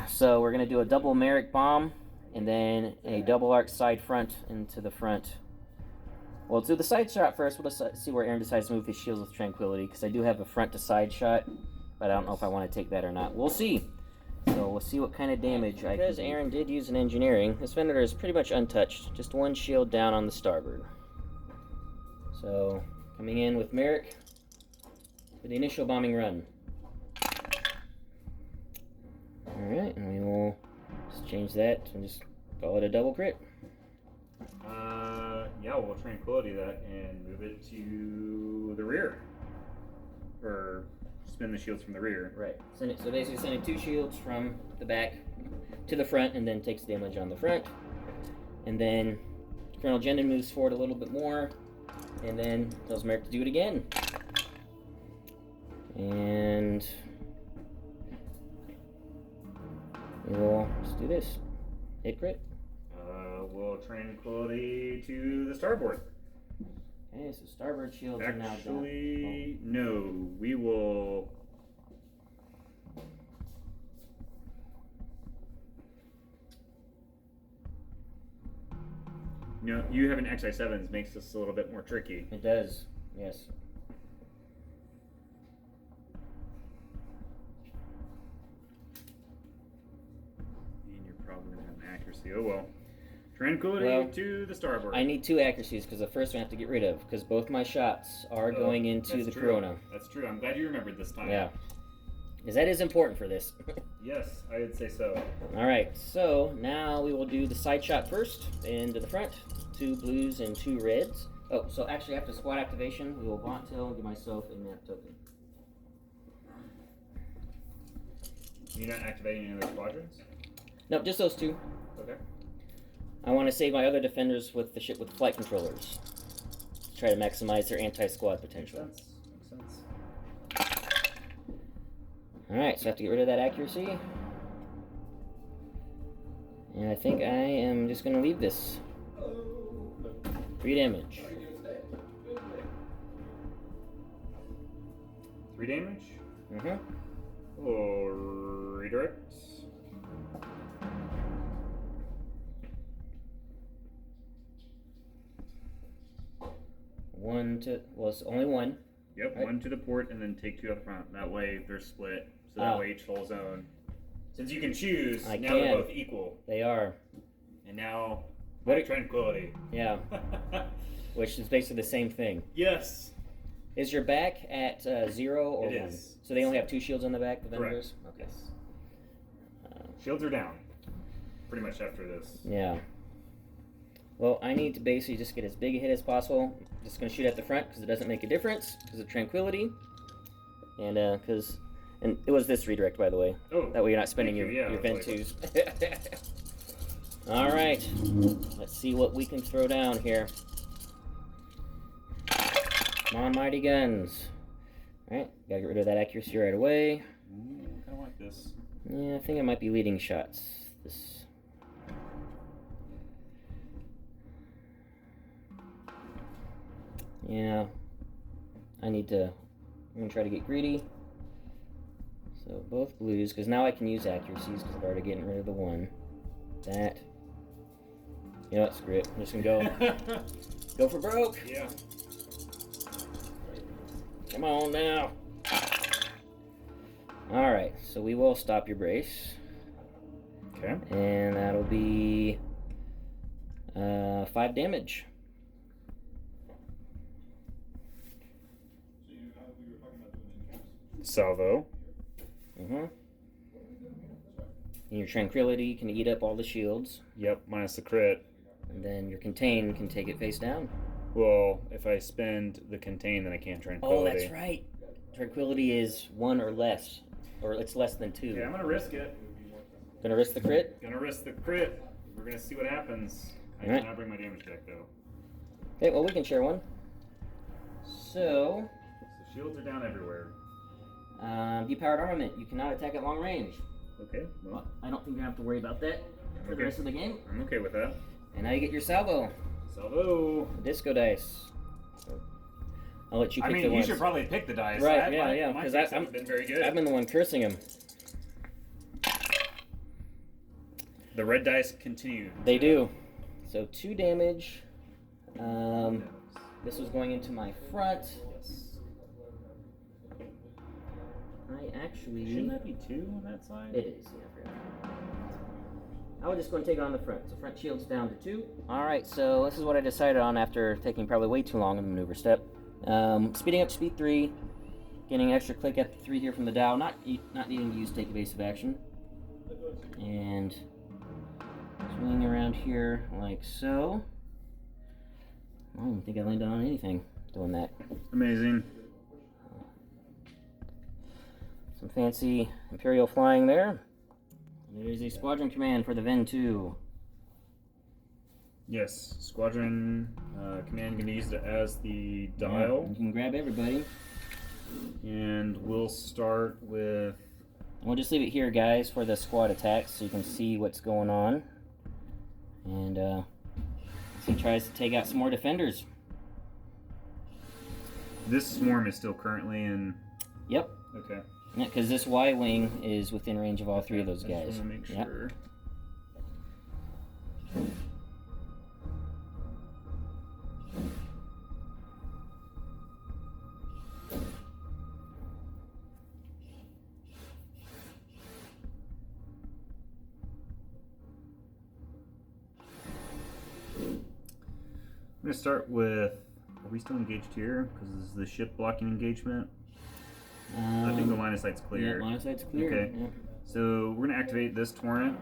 So we're going to do a double Merrick bomb, and then a double arc side front into the front. Well, let's do the side shot first. We'll just see where Aaron decides to move his shields with tranquility, because I do have a front to side shot, but I don't know if I want to take that or not. We'll see. So we'll see what kind of damage I can do. Because Aaron did use an engineering, this Venator is pretty much untouched. Just one shield down on the starboard. So, coming in with Merrick for the initial bombing run. Alright, and we will just change that and just call it a double crit. Yeah, we'll tranquility that and move it to the rear. Or spin the shields from the rear. Right. So basically sending two shields from the back to the front and then takes damage on the front. And then Colonel Jendin moves forward a little bit more and then tells Merrick to do it again. And we will just do this. Hit crit. We'll tranquility to the starboard. Okay, so starboard shields are now down. Actually, no. We will... No, you have an XI7s makes this a little bit more tricky. It does, yes. And you're probably going to have an accuracy. Oh well. Tranquility to the starboard. I need two accuracies because the first one I have to get rid of because both my shots are going into the Corona. That's true. I'm glad you remembered this time. Yeah. Because that is important for this. Yes, I would say so. Alright, so now we will do the side shot first into the front. 2 blues and 2 reds. Oh, so actually after squad activation, we will Vaunt Tail and give myself a map token. You're not activating any other squadrons? No, just those 2. Okay. I want to save my other defenders with the ship with flight controllers. To try to maximize their anti-squad potential. Makes sense. Alright, so I have to get rid of that accuracy. And I think I am just going to leave this. 3 damage. 3 damage? Mm-hmm. Or redirect. It's only 1. Yep, right. 1 to the port and then take 2 up front. That way they're split. So that way each whole zone. Since you can choose, now they're both equal. They are. And now, What tranquility. Yeah. Which is basically the same thing. Yes. Is your back at 0 or 1? It is. So they only have 2 shields on the back, the Correct. vendors? Okay. Shields are down. Pretty much after this. Yeah. Well, I need to basically just get as big a hit as possible. Just going to shoot at the front because it doesn't make a difference because of tranquility. And and it was this redirect, by the way. Oh. That way you're not spending thank your you. Vent 2s. All right. Let's see what we can throw down here. Come on, mighty guns. All right. Got to get rid of that accuracy right away. Kind of like this. Yeah, I think I might be leading shots. This. Yeah, I'm gonna try to get greedy. So both blues, because now I can use accuracies because I've already getting rid of the 1. That. You know what, screw it. I'm just gonna go for broke. Yeah. Come on now. Alright, so we will stop your brace. Okay. And that'll be 5 damage. Salvo. Mm-hmm. And your tranquility can eat up all the shields. Yep, minus the crit. And then your contain can take it face down. Well, if I spend the contain, then I can't tranquility. Oh, that's right. Tranquility is 1 or less. Or it's less than 2. Yeah, I'm gonna risk it. Gonna risk the crit? Gonna risk the crit. We're gonna see what happens. I Alright. cannot bring my damage deck though. Okay, well we can share one. So, The shields are down everywhere. depowered armament. You cannot attack at long range. Okay, well, I don't think you have to worry about that for the Okay. rest of the game. I'm okay with that. And now you get your salvo. Salvo. Disco dice. I'll let you pick I mean, the you ones. should probably pick the dice. Right, yeah, My because picks I'm haven't been very good. I've been the one cursing him. The red dice continue. They do. So 2 damage. This was going into my front. Yes. I actually... Shouldn't that be 2 on that side? It is, yeah. I forgot. I was just going to take it on the front. So front shield's down to 2. Alright, so this is what I decided on after taking probably way too long in the maneuver step. Speeding up to speed 3. Getting an extra click at 3 here from the Dow. Not needing to use take evasive action. And swinging around here like so. I don't even think I landed on anything doing that. Amazing. Some fancy Imperial flying there. There's a squadron command for the Ven 2. Yes, squadron command gonna use it as the Yeah, dial, you can grab everybody. and we'll start with. We'll just leave it here, guys, for the squad attacks so you can see what's going on. And he tries to take out some more defenders. This swarm is still currently in. Yep. Okay. Yeah, because this Y-wing is within range of all 3 of those I guys. just want to make Yep. sure. I'm gonna start with. Are we still engaged here? Because this is the ship blocking engagement. I think the line of sight's clear. Yeah, line of sight's clear. Okay. Yeah. So we're gonna activate this torrent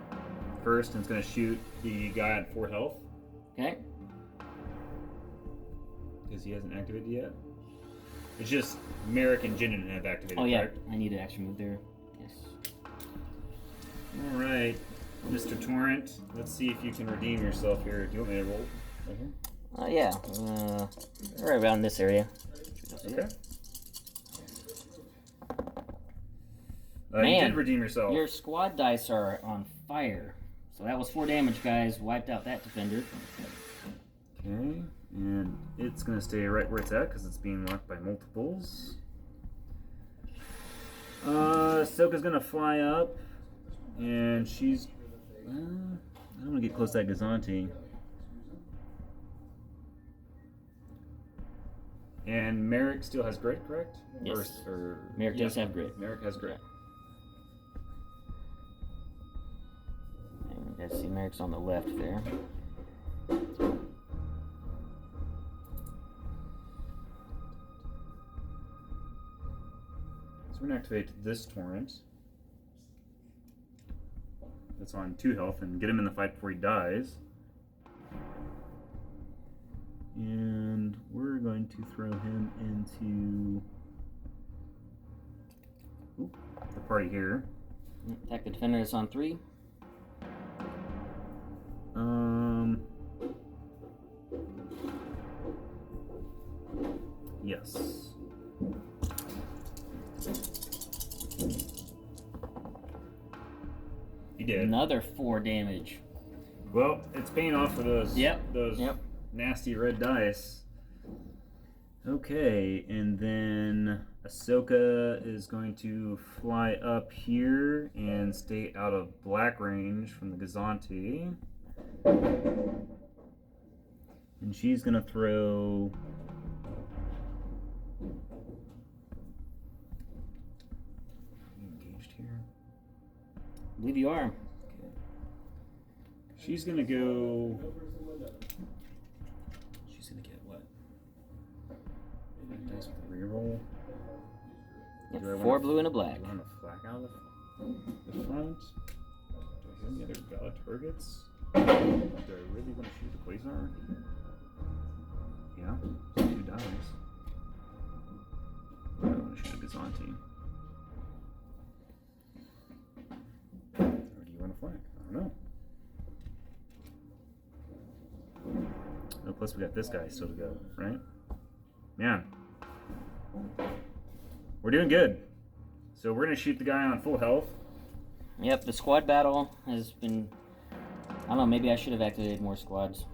first, and it's gonna shoot the guy at 4 health Okay. because he hasn't activated yet. It's just Merrick and Jinnen have activated. Oh, yeah. Correct? I need an extra move there. Yes. All right, Mr. Torrent. Let's see if you can redeem yourself here. Do you want me to roll? Right here? Yeah. Right around this area. Okay. You Man, did redeem yourself. Your squad dice are on fire. So that was 4 damage, guys. Wiped out that defender. Okay, and it's gonna stay right where it's at because it's being locked by multiples. Ahsoka's gonna fly up, and she's. I don't want to get close to that Gazanti. And Merrick still has grit, correct? Yes. Or Merrick does have grit. Merrick has grit. And let's see, Merrick's on the left there. So we're gonna activate this torrent. That's on 2 health and get him in the fight before he dies. And we're going to throw him into the party here. Attack the defender that's on 3. Yes. He did. Another 4 damage. Well, it's paying off for those. Those Yep. nasty red dice. Okay, and then Ahsoka is going to fly up here and stay out of black range from the Gazanti. And she's gonna throw. Engaged here. I believe you are. Okay. She's gonna go. She's gonna get what? 5 dice with a reroll. Yep, Do I 4 wanna- blue and a black. Do I want to flak out of the front? Do I have any other valid targets? Do I really want to shoot the Quasar? Yeah, it's 2 dice. I want to shoot a Byzantine. Or do you want a flag? I don't know. Oh, plus we got this guy still to go, right? Man. We're doing good. So we're going to shoot the guy on full health. Yep, the squad battle has been... I don't know, maybe I should have activated more squads.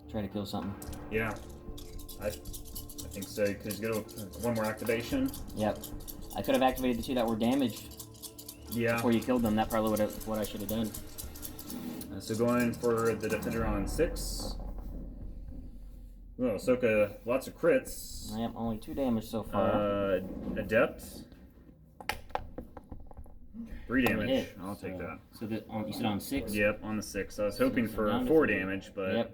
Try to kill something. Yeah. I think so, because you go one more activation. Yep. I could have activated the 2 that were damaged before you killed them. That probably would have what I should have done. So going for the defender on 6. Oh, Ahsoka, lots of crits. Yep, only 2 damage so far. Adept. 3 damage. Hit, I'll take that. So that you said on 6? Yep, on the 6. I was hoping for down to 4 3. damage, but... Yep.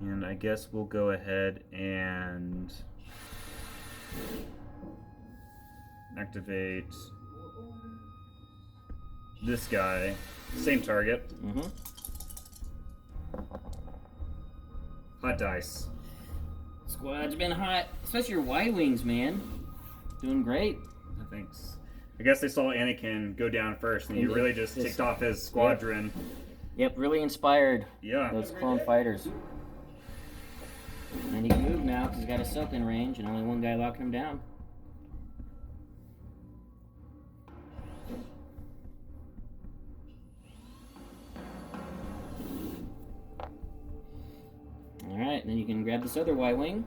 And I guess we'll go ahead and activate this guy. Same target. Mm-hmm. Hot dice. Squad's been hot. Especially your Y-Wings, man. Doing great. Thanks. I guess they saw Anakin go down first, and you really just ticked off his squadron. Yep, really inspired Yeah. those clone fighters. And he can move now because he's got a soak in range and only one guy locking him down. Alright, then you can grab this other Y-Wing.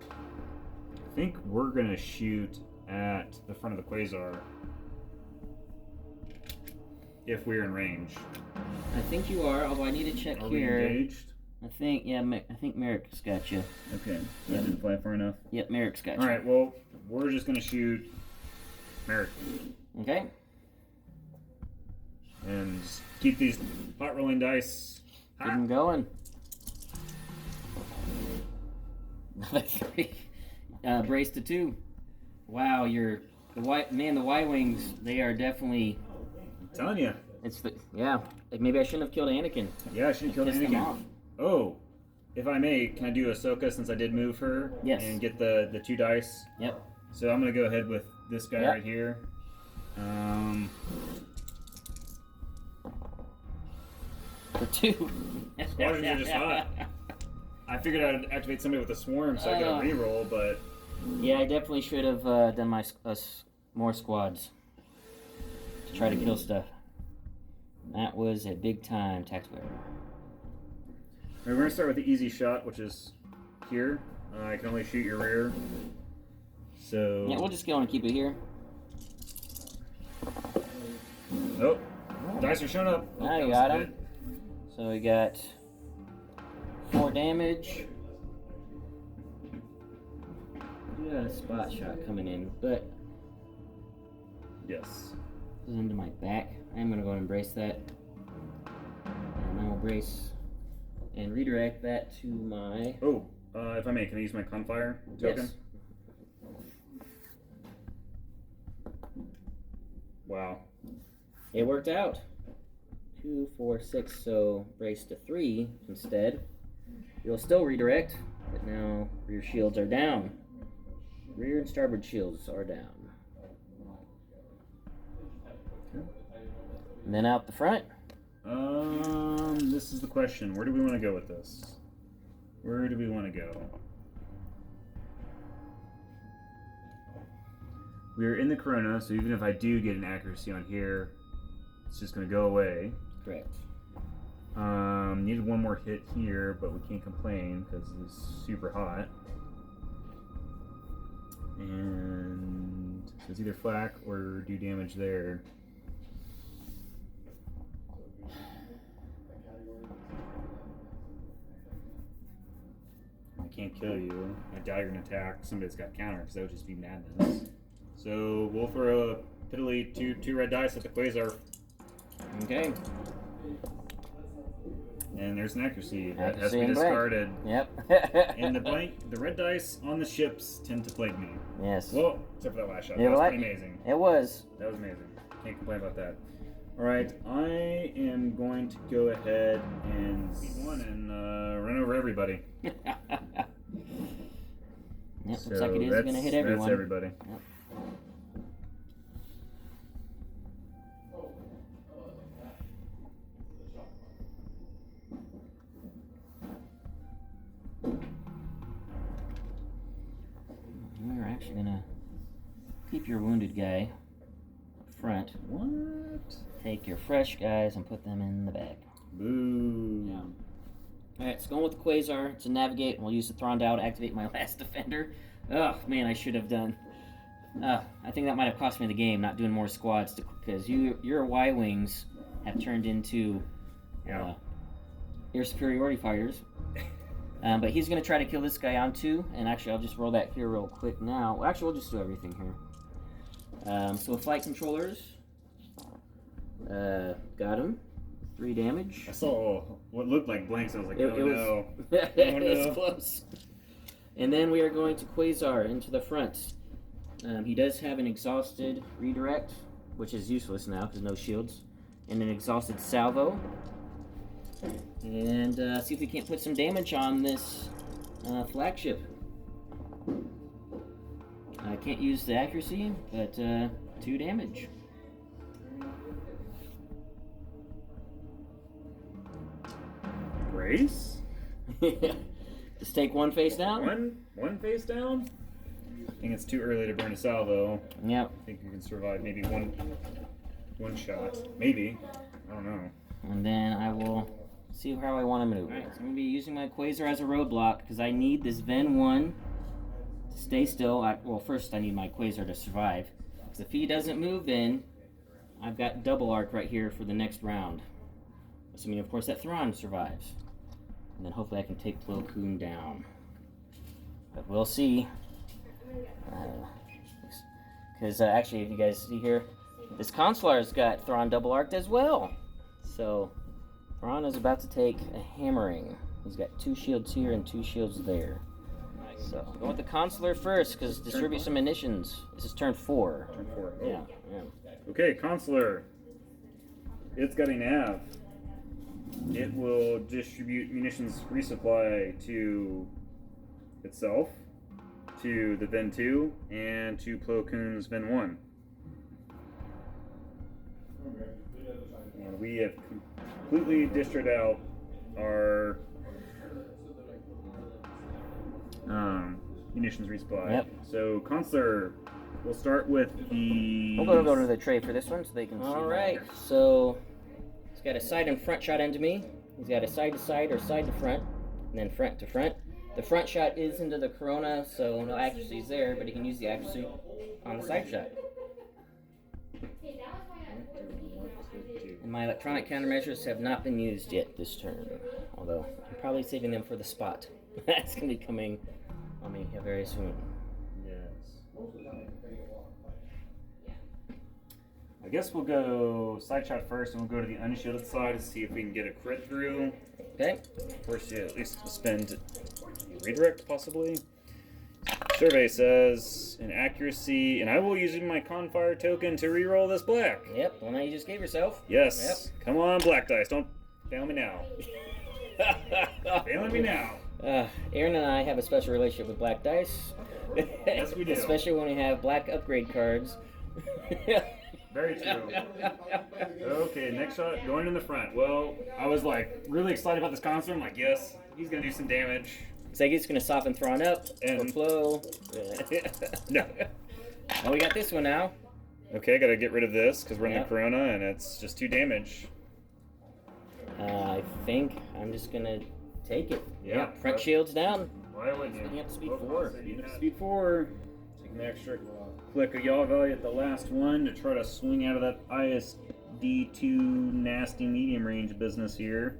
I think we're going to shoot at the front of the Quasar if we're in range. I think you are, although I need to check Are here. we engaged? I think, yeah, I think Merrick's got you. Okay, that didn't fly far enough. Yep, Merrick's got you. Alright, well, we're just going to shoot Merrick. Okay. And keep these hot rolling dice Keep hot. him going. Another 3. Brace to 2. Wow, the Y-Wings, they are definitely... I'm telling you. Yeah. Maybe I shouldn't have killed Anakin. Yeah, I should have killed Pissed him off. Anakin. Oh, if I may, can I do Ahsoka since I did move her? Yes. And get the 2 dice? Yep. So I'm going to go ahead with this guy Yep. right here. The 2. Squadrons are just hot. I figured I'd activate somebody with a swarm so I get a reroll, but... Yeah, I definitely should have done more squads to try to kill stuff. That was a big time tactical error. We're going to start with the easy shot, which is here. I can only shoot your rear. So... Yeah, we'll just go and keep it here. Oh, dice are showing up. Now you got him. So we got 4 damage. We got a spot shot coming in, but Yes. goes into my back. I'm gonna go and embrace that, and I will brace and redirect that to my. Oh, if I may, can I use my Confire token? Yes. Wow. It worked out. 2, 4, 6. So brace to 3 instead. You'll still redirect, but now rear shields are down. Rear and starboard shields are down. And then out the front. This is the question. Where do we want to go with this? Where do we want to go? We're in the Corona, so even if I do get an accuracy on here, it's just going to go away. Correct. Needed one more hit here, but we can't complain because it's super hot. And so it's either flak or do damage there. I can't kill you. I doubt you're gonna attack somebody that's got counter because that would just be madness. So we'll throw Piddly, two red dice at the Quasar. Okay. And there's an accuracy that has Accuracy to be and blank. discarded. Yep. And the red dice on the ships tend to plague me. Yes. Well, except for that last shot. Yeah, That was well, pretty amazing. It was. That was amazing. Can't complain about that. Alright, I am going to go ahead and speed one and run over everybody. Yep, looks So like it is going to hit everyone. That's everybody. Yep. We're actually going to keep your wounded guy up front. What? Take your fresh guys and put them in the bag. Boo. Yeah. Alright, so going with the Quasar to navigate, and we'll use the Thrawn Dow to activate my last defender. Oh, man, I should have done. I think that might have cost me the game, not doing more squads, because your Y-Wings have turned into air superiority fighters. But he's going to try to kill this guy on too, and actually I'll just roll that here real quick now. Well, actually, we'll just do everything here. So flight controllers, got him, 3 damage. I saw what looked like blanks. I was like, It oh no. it was close. And then we are going to Quasar into the front. He does have an exhausted redirect, which is useless now because no shields, and an exhausted salvo. And see if we can't put some damage on this flagship. I can't use the accuracy, but 2 damage. Brace? Just take 1 face down. One face down? I think it's too early to burn a salvo. Yep. I think you can survive maybe one shot. Maybe. I don't know. And then I will see how I want to move. Alright, so I'm going to be using my Quasar as a roadblock because I need this Ven 1 to stay still. Well, first I need my Quasar to survive. Because if he doesn't move, then I've got double arc right here for the next round. Assuming, of course, that Thrawn survives. And then hopefully I can take Koon down. But we'll see. Because actually, if you guys see here, this Consular's got Thrawn double arced as well. So Thrawn is about to take a hammering. He's got 2 shields here and 2 shields there. So go with the Consular first, because distribute some munitions. This is turn 4. Turn 4. Oh. Yeah. Okay, Consular. It's got a nav. It will distribute munitions resupply to itself, to the Ven 2, and to Plo Koon's Ven 1. And we have completely dished out our munitions resupply. Yep. So, Consular, we'll start with the... We'll go to the tray for this one so they can see. Alright, so he's got a side and front shot into me. He's got a side to side or side to front, and then front to front. The front shot is into the Corona, so no accuracy is there, but he can use the accuracy on the side shot. And my electronic countermeasures have not been used yet this turn, although I'm probably saving them for the spot. That's going to be coming on me very soon. Yes. I guess we'll go side shot first, and we'll go to the unshielded side to see if we can get a crit through. Okay. Of course, you at least spend redirect, possibly. Survey says an accuracy, and I will use my Confire token to reroll this black. Yep, the one that you just gave yourself. Yes. Yep. Come on, black dice. Don't fail me now. Failing me now. Aaron and I have a special relationship with black dice. Yes, we do. Especially when we have black upgrade cards. Very true. Okay, next shot, going in the front. Well, I was like really excited about this concert. I'm like, yes, he's gonna do some damage. So he's gonna soften Thrawn up And- flow. No. Oh, we got this one now. Okay, gotta get rid of this because we're in Yep. the Corona and it's just 2 damage. I think I'm just gonna take it. Yeah. Front shield's down. Why wouldn't you? Speeding up to speed Oh, 4. Speeding up to speed 4. Taking the extra click of yaw value at the last one to try to swing out of that ISD2 nasty medium range business here.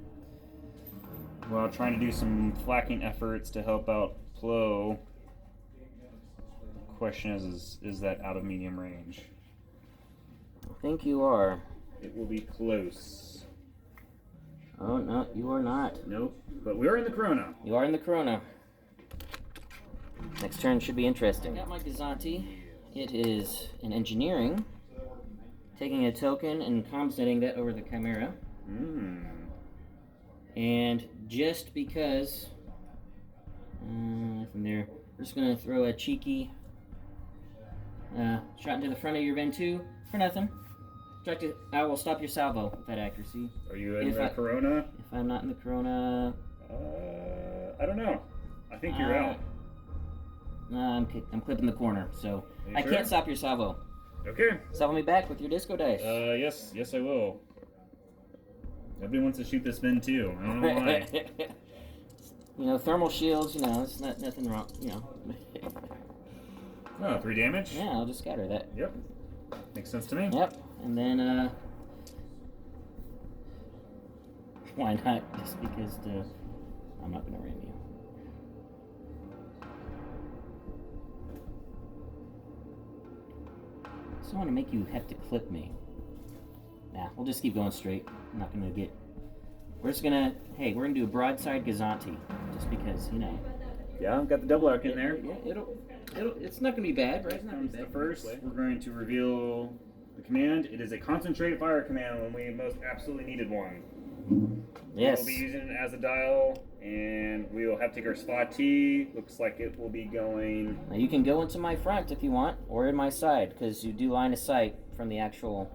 While trying to do some flacking efforts to help out Plo. The question is that out of medium range? think you are. It will be close. Oh, no, you are not. Nope. But we are in the Corona. You are in the Corona. Next turn should be interesting. I got my Gazanti. It is an engineering. Taking a token and compensating that over the Chimera. And just because... nothing there. We're just going to throw a cheeky shot into the front of your Ventu for nothing. I will stop your salvo with that accuracy. Are you in the Corona? If I'm not in the Corona... I don't know. I think you're out. I'm clipping the corner, so I sure? can't stop your salvo. Okay. Salvo me back with your disco dice. Yes I will. Nobody wants to shoot this Ven too. I don't know why. You know, thermal shields, it's not nothing wrong, Oh, 3 damage? Yeah, I'll just scatter that. Yep. Makes sense to me. Yep. And then, why not? Just because I'm not going to ram you. So I want to make you have to clip me. Nah, we'll just keep going straight. I'm not going to get... We're just going to... Hey, we're going to do a broadside Gazanti. Just because, Yeah, I've got the double arc in there. Yeah, it's not going to be bad, right? It's not going to be bad. First, we're going to reveal the command. It is a concentrated fire command when we most absolutely needed one. Yes. We'll be using it as a dial, and we will have to take our spot T. Looks like it will be going... Now you can go into my front if you want, or in my side, because you do line of sight from the actual...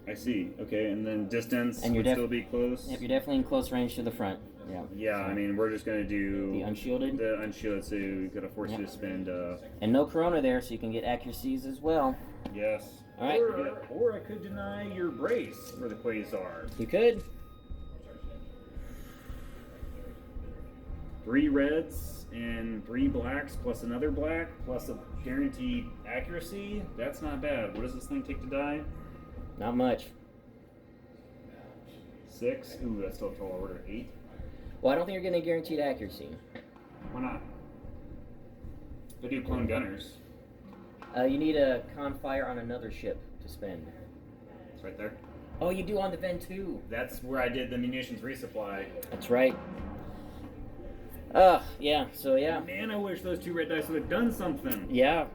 I see. Okay, and then distance and would still be close? Yep, you're definitely in close range to the front. Yeah. Yeah, I mean, we're just going to do... The unshielded? The unshielded, so we've got to force you to spend... And no Corona there, so you can get accuracies as well. Yes. All right. Or I could deny your brace for the Quasar. You could. 3 reds and 3 blacks plus another black plus a guaranteed accuracy. That's not bad. What does this thing take to die? Not much. 6. Ooh, that's still a tall order. 8. Well, I don't think you're getting a guaranteed accuracy. Why not? If I do clone gunners. You need a con fire on another ship to spend. It's right there. Oh, you do on the Ven too. That's where I did the munitions resupply. That's right. Yeah, so yeah. Man, I wish those 2 red dice would have done something. Yeah.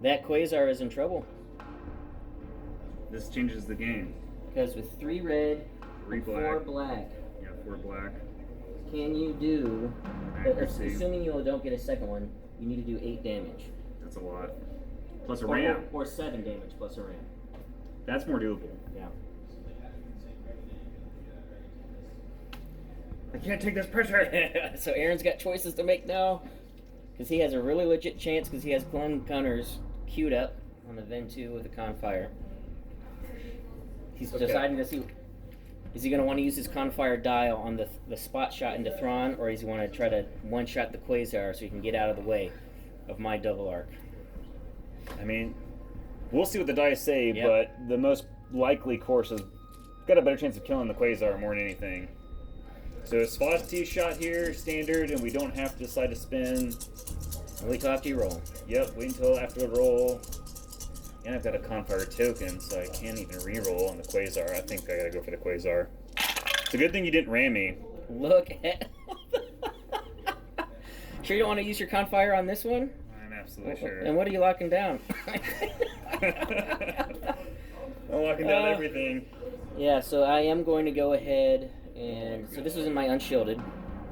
That Quasar is in trouble. This changes the game. Because with 3 red, 3 black. 4 black. Yeah, 4 black. Can you do... Accuracy. Assuming you don't get a second one, you need to do 8 damage. That's a lot. Plus a ram. Or 7 damage plus a ram. That's more doable. Yeah. I can't take this pressure. So Aaron's got choices to make now. Because he has a really legit chance because he has clone gunners queued up on the Ven 2 with a Confire. He's deciding to see... Is he going to want to use his Confire dial on the spot shot into Thrawn, or does he want to try to one-shot the Quasar so he can get out of the way of my double arc? I mean, we'll see what the dice say, Yep. but the most likely course has got a better chance of killing the Quasar more than anything. So a spot T shot here, standard, and we don't have to decide to spin. Wait till after you roll. Yep, wait until after the roll. And I've got a Confire token, so I can't even re-roll on the Quasar. I think I gotta go for the Quasar. It's a good thing you didn't ram me. Look at... Sure you don't want to use your Confire on this one? I'm absolutely sure. And what are you locking down? I'm locking down everything. Yeah, so I am going to go ahead and... So this was in my unshielded.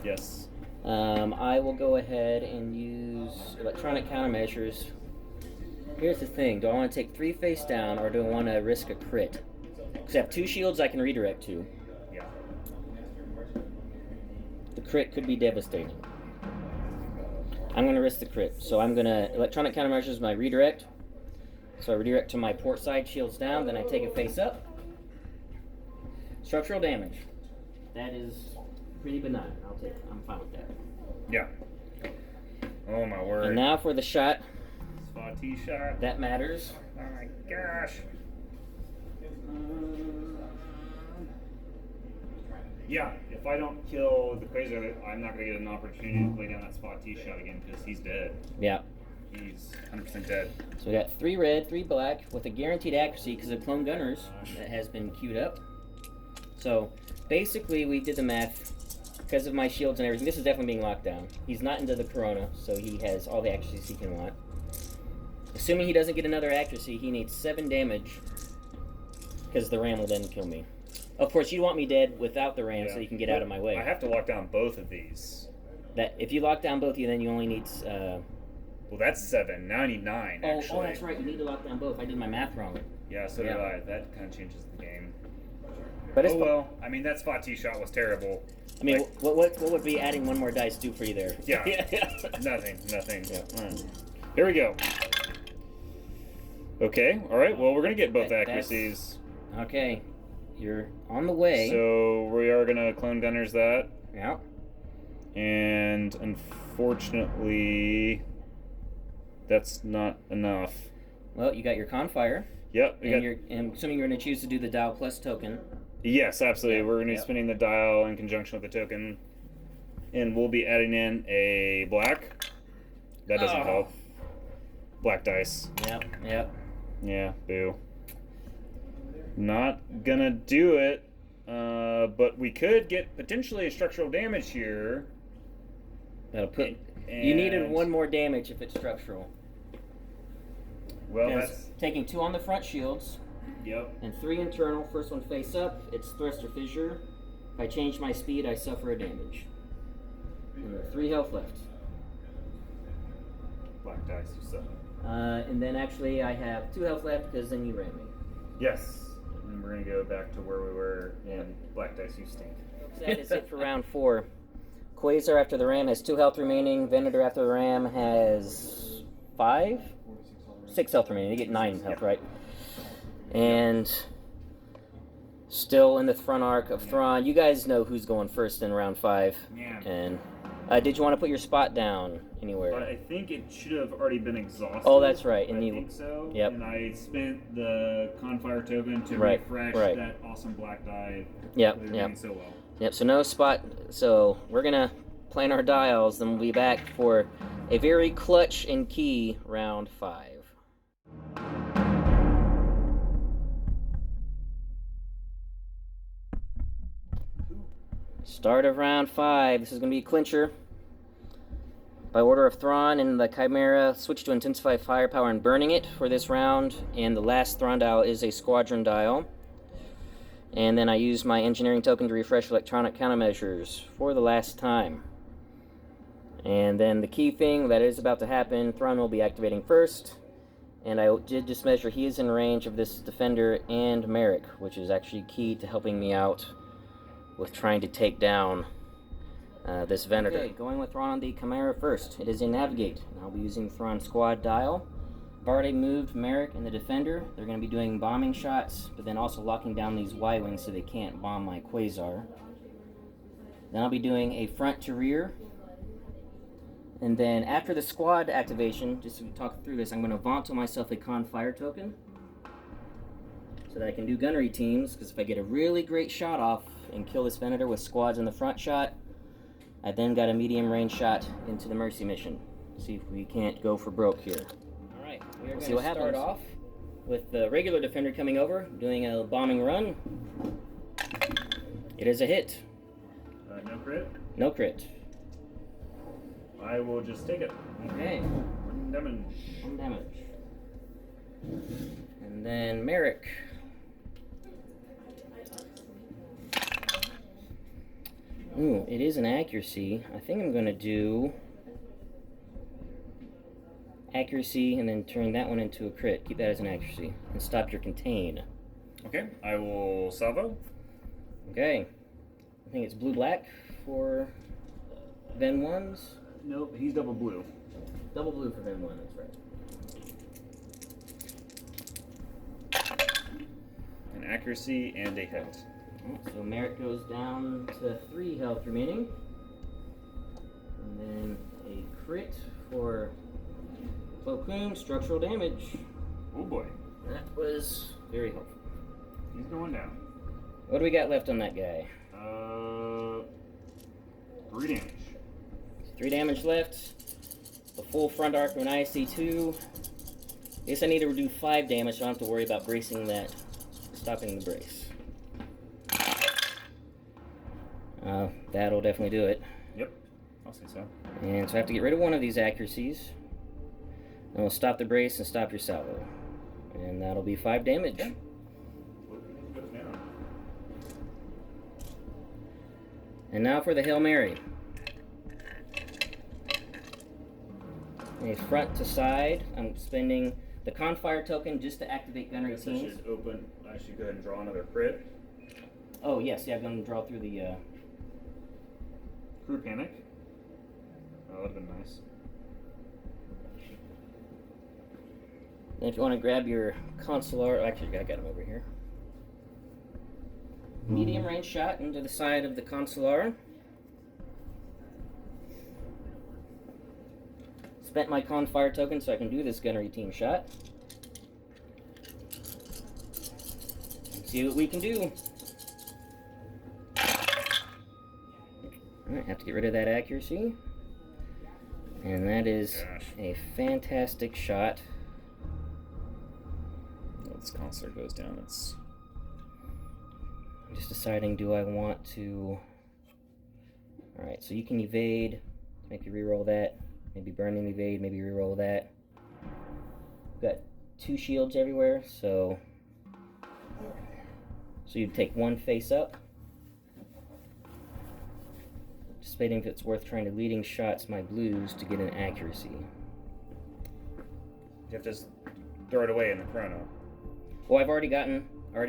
Yes. I will go ahead and use electronic countermeasures. Here's the thing. Do I want to take 3 face down, or do I want to risk a crit? Because I have 2 shields I can redirect to. Yeah. The crit could be devastating. I'm going to risk the crit. So I'm going to... Electronic countermeasures my redirect. So I redirect to my port side, shields down, then I take it face up. Structural damage. That is pretty benign. I'm fine with that. Yeah. Oh my word. And now for the shot. Spot T shot. That matters. Oh my gosh. Yeah, if I don't kill the Quasar, I'm not going to get an opportunity to play down that spot T shot again because he's dead. Yeah. He's 100% dead. So we got 3 red, 3 black, with a guaranteed accuracy because of clone gunners that has been queued up. So basically, we did the math because of my shields and everything. This is definitely being locked down. He's not into the Corona, so he has all the accuracies he can want. Assuming he doesn't get another accuracy, he needs 7 damage because the ram will then kill me. Of course, you want me dead without the ram so you can get out of my way. I have to lock down both of these. That if you lock down both of you, then you only need. Well, that's 7. Now I need 9. Actually. Oh, that's right. You need to lock down both. I did my math wrong. Yeah, so did I. That kind of changes the game. But it's well. I mean, that spot T shot was terrible. I mean, what would be adding 1 more dice do for you there? Yeah. Nothing. Yeah. Right. Here we go. Okay. All right. Well, we're gonna get both accuracies. Okay. You're on the way. So we are gonna clone gunners that. Yeah. And unfortunately, that's not enough. Well, you got your Confire. Yep. I'm assuming you're going to choose to do the Dial Plus token. Yes, absolutely. We're going to be spinning the dial in conjunction with the token. And we'll be adding in a black. That doesn't help. Black dice. Yep. Yeah, boo. Not gonna do it. But we could get potentially a structural damage here. That'll put. You needed 1 more damage if it's structural. Well, that's taking 2 on the front shields. Yep. And 3 internal. First one face up. It's thrust or fissure. If I change my speed, I suffer a damage. 3 health left. Black dice, you suck. And then actually, I have 2 health left because then you ran me. Yes. And we're gonna go back to where we were in black dice. You stink. That is it for round 4. Quasar after the ram has 2 health remaining. Venator after the ram has 6 health remaining. They get 9 health, right? And still in the front arc of Thrawn. You guys know who's going first in round 5. Yeah. And did you want to put your spot down anywhere? But I think it should have already been exhausted. Oh, that's right. And I think so. Yep. And I spent the Confire token to refresh that awesome black die. Yep. They're doing so well. Yep. So no spot. So we're gonna plan our dials. Then we'll be back for a very clutch and key round 5. Start of round 5. This is going to be a clincher. By order of Thrawn and the Chimera, switch to intensify firepower and burning it for this round. And the last Thrawn dial is a squadron dial. And then I use my engineering token to refresh electronic countermeasures for the last time. And then the key thing that is about to happen, Thrawn will be activating first. And I did just measure he is in range of this defender and Merrick, which is actually key to helping me out with trying to take down this Venator. Okay, going with Thrawn on the Chimera first. It is in Navigate, and I'll be using Thrawn Squad Dial. I've already moved Merrick and the Defender. They're going to be doing bombing shots, but then also locking down these Y-Wings so they can't bomb my Quasar. Then I'll be doing a front to rear. And then after the squad activation, just to talk through this, I'm going to Vance myself a Confire token so that I can do gunnery teams, because if I get a really great shot off and kill this Venator with squads in the front shot, I then got a medium range shot into the Mercy mission. See if we can't go for broke here. Alright, we're going to start off with the regular Defender coming over, doing a bombing run. It is a hit. No crit? No crit. I will just take it. Okay. 1 damage. 1 damage. And then Merrick. Ooh, it is an accuracy. I think I'm going to do accuracy and then turn that one into a crit. Keep that as an accuracy. And stop your contain. Okay, I will salvo. Okay. I think it's blue-black for Ven 1s. Nope, he's double blue. Double blue for Ven 1, that's right. An accuracy and a hit. So Merrick goes down to 3 health remaining. And then a crit for Koon, structural damage. Oh boy. That was very helpful. He's going down. What do we got left on that guy? 3 damage. 3 damage left. the full front arc of an IC2. I guess I need to do 5 damage, so I don't have to worry about bracing that, stopping the brace. That'll definitely do it. Yep, I'll say so. And so I have to get rid of one of these accuracies. And we'll stop the brace and stop your salvo. And that'll be 5 damage. Okay. Put it down. And now for the Hail Mary. A front to side. I'm spending the Confire token just to activate gunnery I teams. should open. I should go ahead and draw another crit. Oh yes, yeah, I'm gonna draw through the. Crew panic. Oh, that'd been nice. And if you want to grab your consular, actually I got him over here. Medium range shot into the side of the consular. Spent my Confire token so I can do this gunnery team shot. Let's see what we can do. Alright, have to get rid of that accuracy. And that is a fantastic shot. This consular goes down. It's I'm just deciding, do I want to... Alright, so you can evade. Maybe reroll that. Maybe burn and evade, maybe reroll that. Got 2 shields everywhere, so you'd take 1 face up. Just debating if it's worth trying to leading shots my blues to get an accuracy. you have to just throw it away in the chrono. Well, I already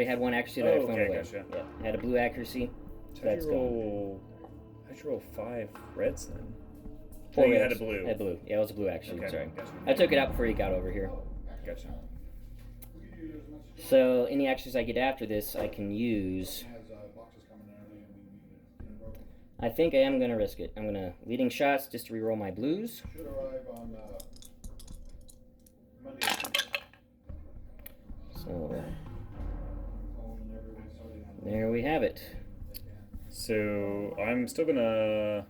had 1 accuracy that I thrown okay, away. gotcha. Yeah, had a blue accuracy. So that's gone. How'd you roll 5 reds then? 4 you reds. had a blue. Had blue. Yeah, it was a blue accuracy. Okay, Sorry. gotcha. I took it out before you got over here. Gotcha. So any actions I get after this, I can use. I think I am going to risk it. I'm going to leading shots just to reroll my blues. Should arrive on Monday. So there we have it. So I'm still gonna.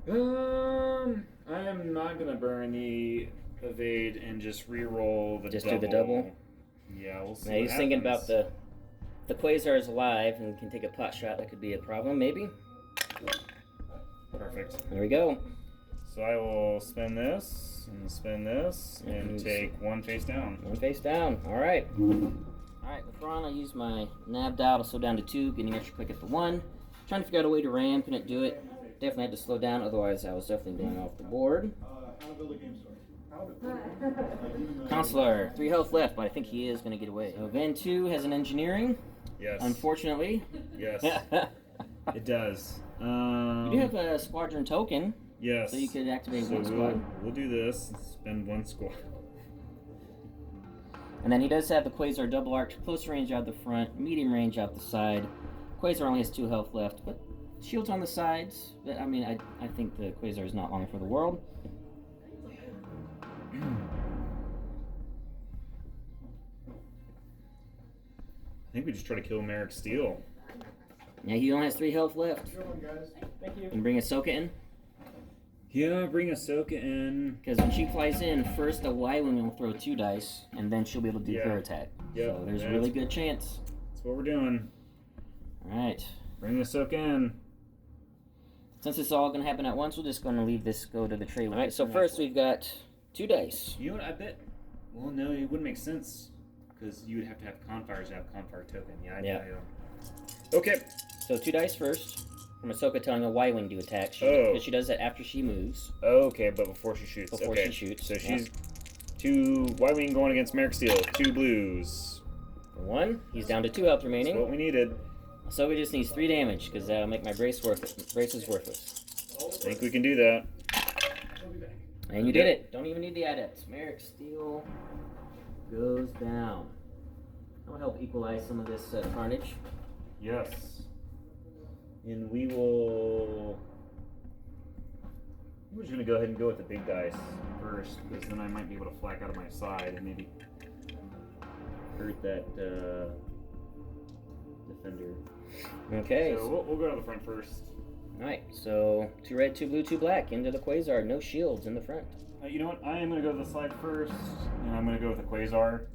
I am not gonna burn the evade and just re-roll the Just double. do the double? Yeah, we'll see. Now he's what thinking about happens. the Quasar is alive and can take a pot shot. That could be a problem, maybe. Perfect. There we go. So I will spin this and take 1 face down. 1 face down. All right. All right, with Thrawn, I use my nav dial to slow down to 2, getting extra quick at the 1. Trying to figure out a way to ram, couldn't do it. Definitely had to slow down, otherwise I was definitely going off the board. How to build a game story. How to Consular, 3 health left, but I think he is going to get away. So Van 2 has an engineering, Yes. unfortunately. Yes. You It does. do have a squadron token, Yes. so you could activate So 1 squad. we'll do this. And spend 1 squad. And then he does have the Quasar double arc, close range out the front, medium range out the side. Quasar only has 2 health left, but shields on the sides. But, I mean, I think the Quasar is not long for the world. I think we just try to kill Merrick Steele. Yeah, he only has 3 health left. Thank you. And bring Ahsoka in. Yeah, bring Ahsoka in. Because when she flies in, first the Y-Wing will throw 2 dice, and then she'll be able to do her attack. Yep, So there's a that's- really good chance. That's what we're doing. Alright. Bring Ahsoka in. Since it's all going to happen at once, we're just going to leave this go to the trailer. Alright, so first we've got 2 dice. You know what? I bet. Well, no, it wouldn't make sense because you would have to have Confires to have Confire token. Yeah. Okay. So 2 dice first. From Ahsoka telling a Y-Wing to attack. Because she does that after she moves. Okay, but before she shoots. Before okay. she shoots, So yeah. she's 2 Y-Wing going against Merrick Steele. 2 blues. For 1, he's down to 2 health That's remaining. what we needed. Ahsoka just needs 3 damage, because that'll make my braces worthless. I think we can do that. And you did it. Don't even need the adepts. Merrick Steele goes down. That'll help equalize some of this carnage. Yes. And we will. We're just gonna go ahead and go with the big dice first, because then I might be able to flack out of my side and maybe hurt that defender. Okay. So we'll go to the front first. Alright, so 2 red, 2 blue, 2 black. Into the Quasar. No shields in the front. You know what? I am going to go to the side first, and I'm going to go with the Quasar.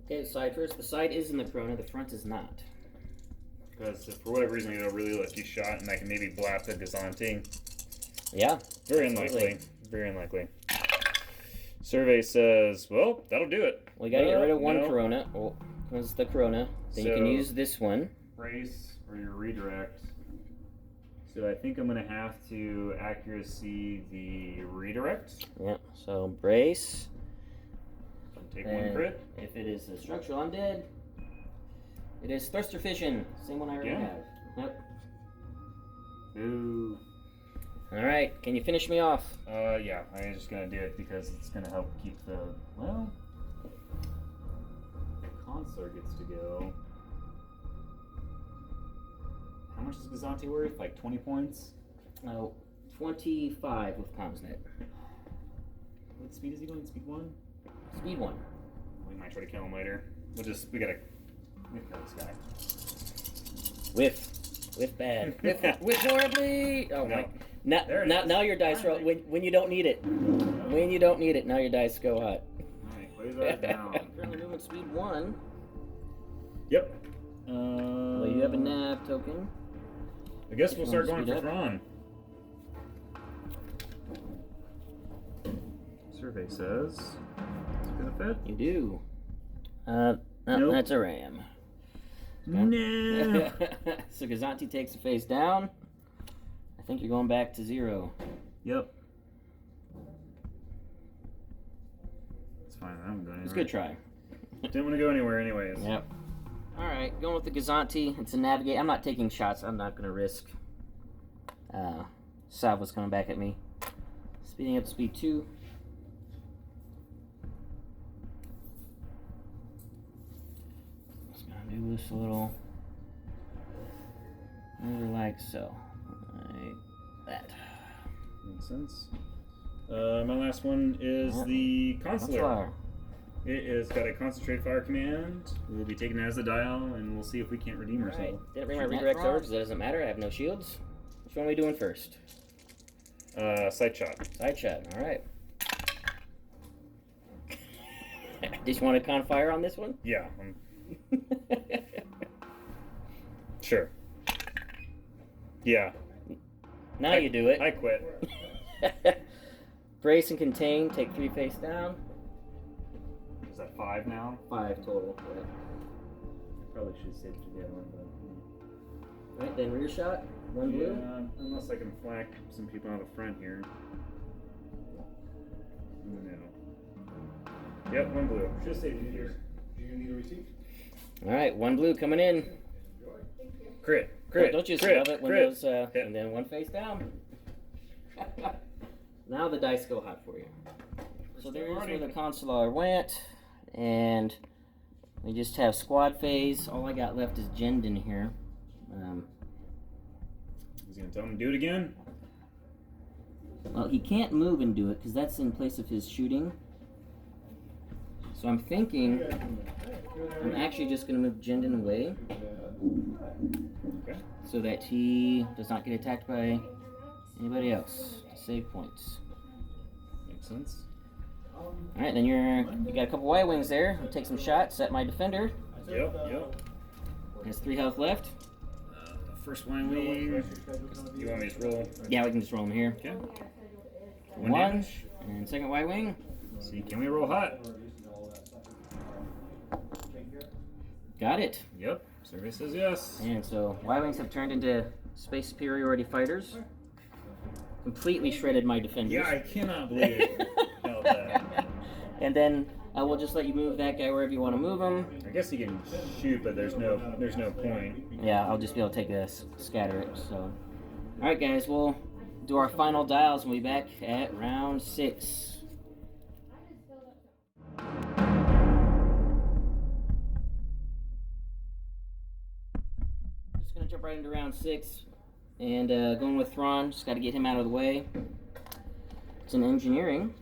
Okay, the side first. The side is in the Corona, the front is not. Because if for whatever reason you get a really lucky shot, and I can maybe blast a Gazanti. Yeah. Very absolutely. unlikely. Very unlikely. Survey says, well, that'll do it. We gotta get rid of one no. Corona. Oh, there's the Corona. Then you can So- use this one. Brace or your redirect. So I think I'm going to have to accuracy the redirect. Yep, so brace. Take one And crit. if it is a structural undead, it is thruster fission. Same one I already Yeah. have. Yep. Ooh. Alright, can you finish me off? Yeah, I'm just gonna do it because it's gonna help keep the, well, the Consular gets to go. How much is Gazanti worth? Like 20 points? Oh, 25 with Comsnet. What speed is he going? Speed 1? Speed 1. We might try to kill him later. We gotta kill this guy. Whiff bad. Whiff horribly! Oh No. my. There it is. Now your dice roll, when you don't need it. When you don't need it, now your dice go hot. Alright, Quasar down. Currently moving speed 1. Yep. Well, you have a nav token. I guess we'll start going Speed for up. Thrawn. Survey says, gonna fit? You do. No, Nope. that's a ram. No. So Gazanti takes the face down. I think you're going back to 0. Yep. It's fine. I'm going. It's a good try. Didn't want to go anywhere, anyways. Yep. Alright, going with the Gazanti. It's a navigate. I'm not taking shots. I'm not going to risk. Salva's coming back at me. Speeding up to speed 2. Just going to do this a little. Over like so. Like that. Makes sense. My last one is the Consular. Consular. It has got a concentrate fire command. We'll be taking it as the dial, and we'll see if we can't redeem Alright. ourselves. Didn't bring my Shooting redirects that over wrong. because that doesn't matter. I have no shields. Which one are we doing first? Sight shot. Side shot. Alright. Just want to con fire on this one? Yeah. Sure. Yeah. Now you do it. I quit. Brace and contain. Take 3 face down. Is that 5 now? 5 total. Yeah. Probably should have saved it the other one, but. Alright, then rear shot. 1 blue. Yeah, unless I can flank some people on the front here. No. Yep, 1 blue. Should have saved it here. Do you need a receipt? Alright, 1 blue coming in. Crit. Oh, Crit. don't you just crit, love it when crit. those, and then 1 face down. Now the dice go hot for you. So there's where the Consular went, and we just have squad phase. All I got left is Jendon here. He's gonna tell him to do it again. Well, he can't move and do it because that's in place of his shooting. So I'm thinking I'm actually just going to move Jendon away Okay. so that he does not get attacked by anybody else to save points. Makes sense. Alright, then you got a couple Y-Wings there. I'll take some shots at my defender. Yep. He has 3 health left. First wing. You want me to roll? Yeah, we can just roll him here. Okay. 1, damage. and second Y-Wing. See, can we roll hot? Got it. Yep. Survey says yes. And so Y-Wings have turned into space superiority fighters. Completely shredded my defenders. Yeah, I cannot believe it. Hell, that. And then we'll just let you move that guy wherever you want to move him. I guess he can shoot, but there's no point. Yeah, I'll just be able to take this, scatter it. So, all right, guys, we'll do our final dials and we'll be back at round 6. Just gonna jump right into round 6, and going with Thrawn. Just got to get him out of the way. It's an engineering.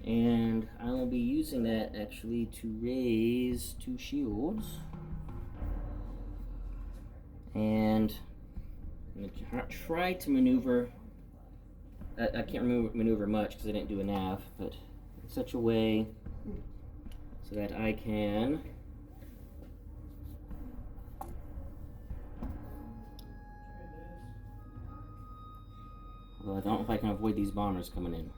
And I will be using that actually to raise 2 shields. And I'm gonna try to maneuver. I can't maneuver much because I didn't do a nav, but in such a way so that I can although I don't know if I can avoid these bombers coming in.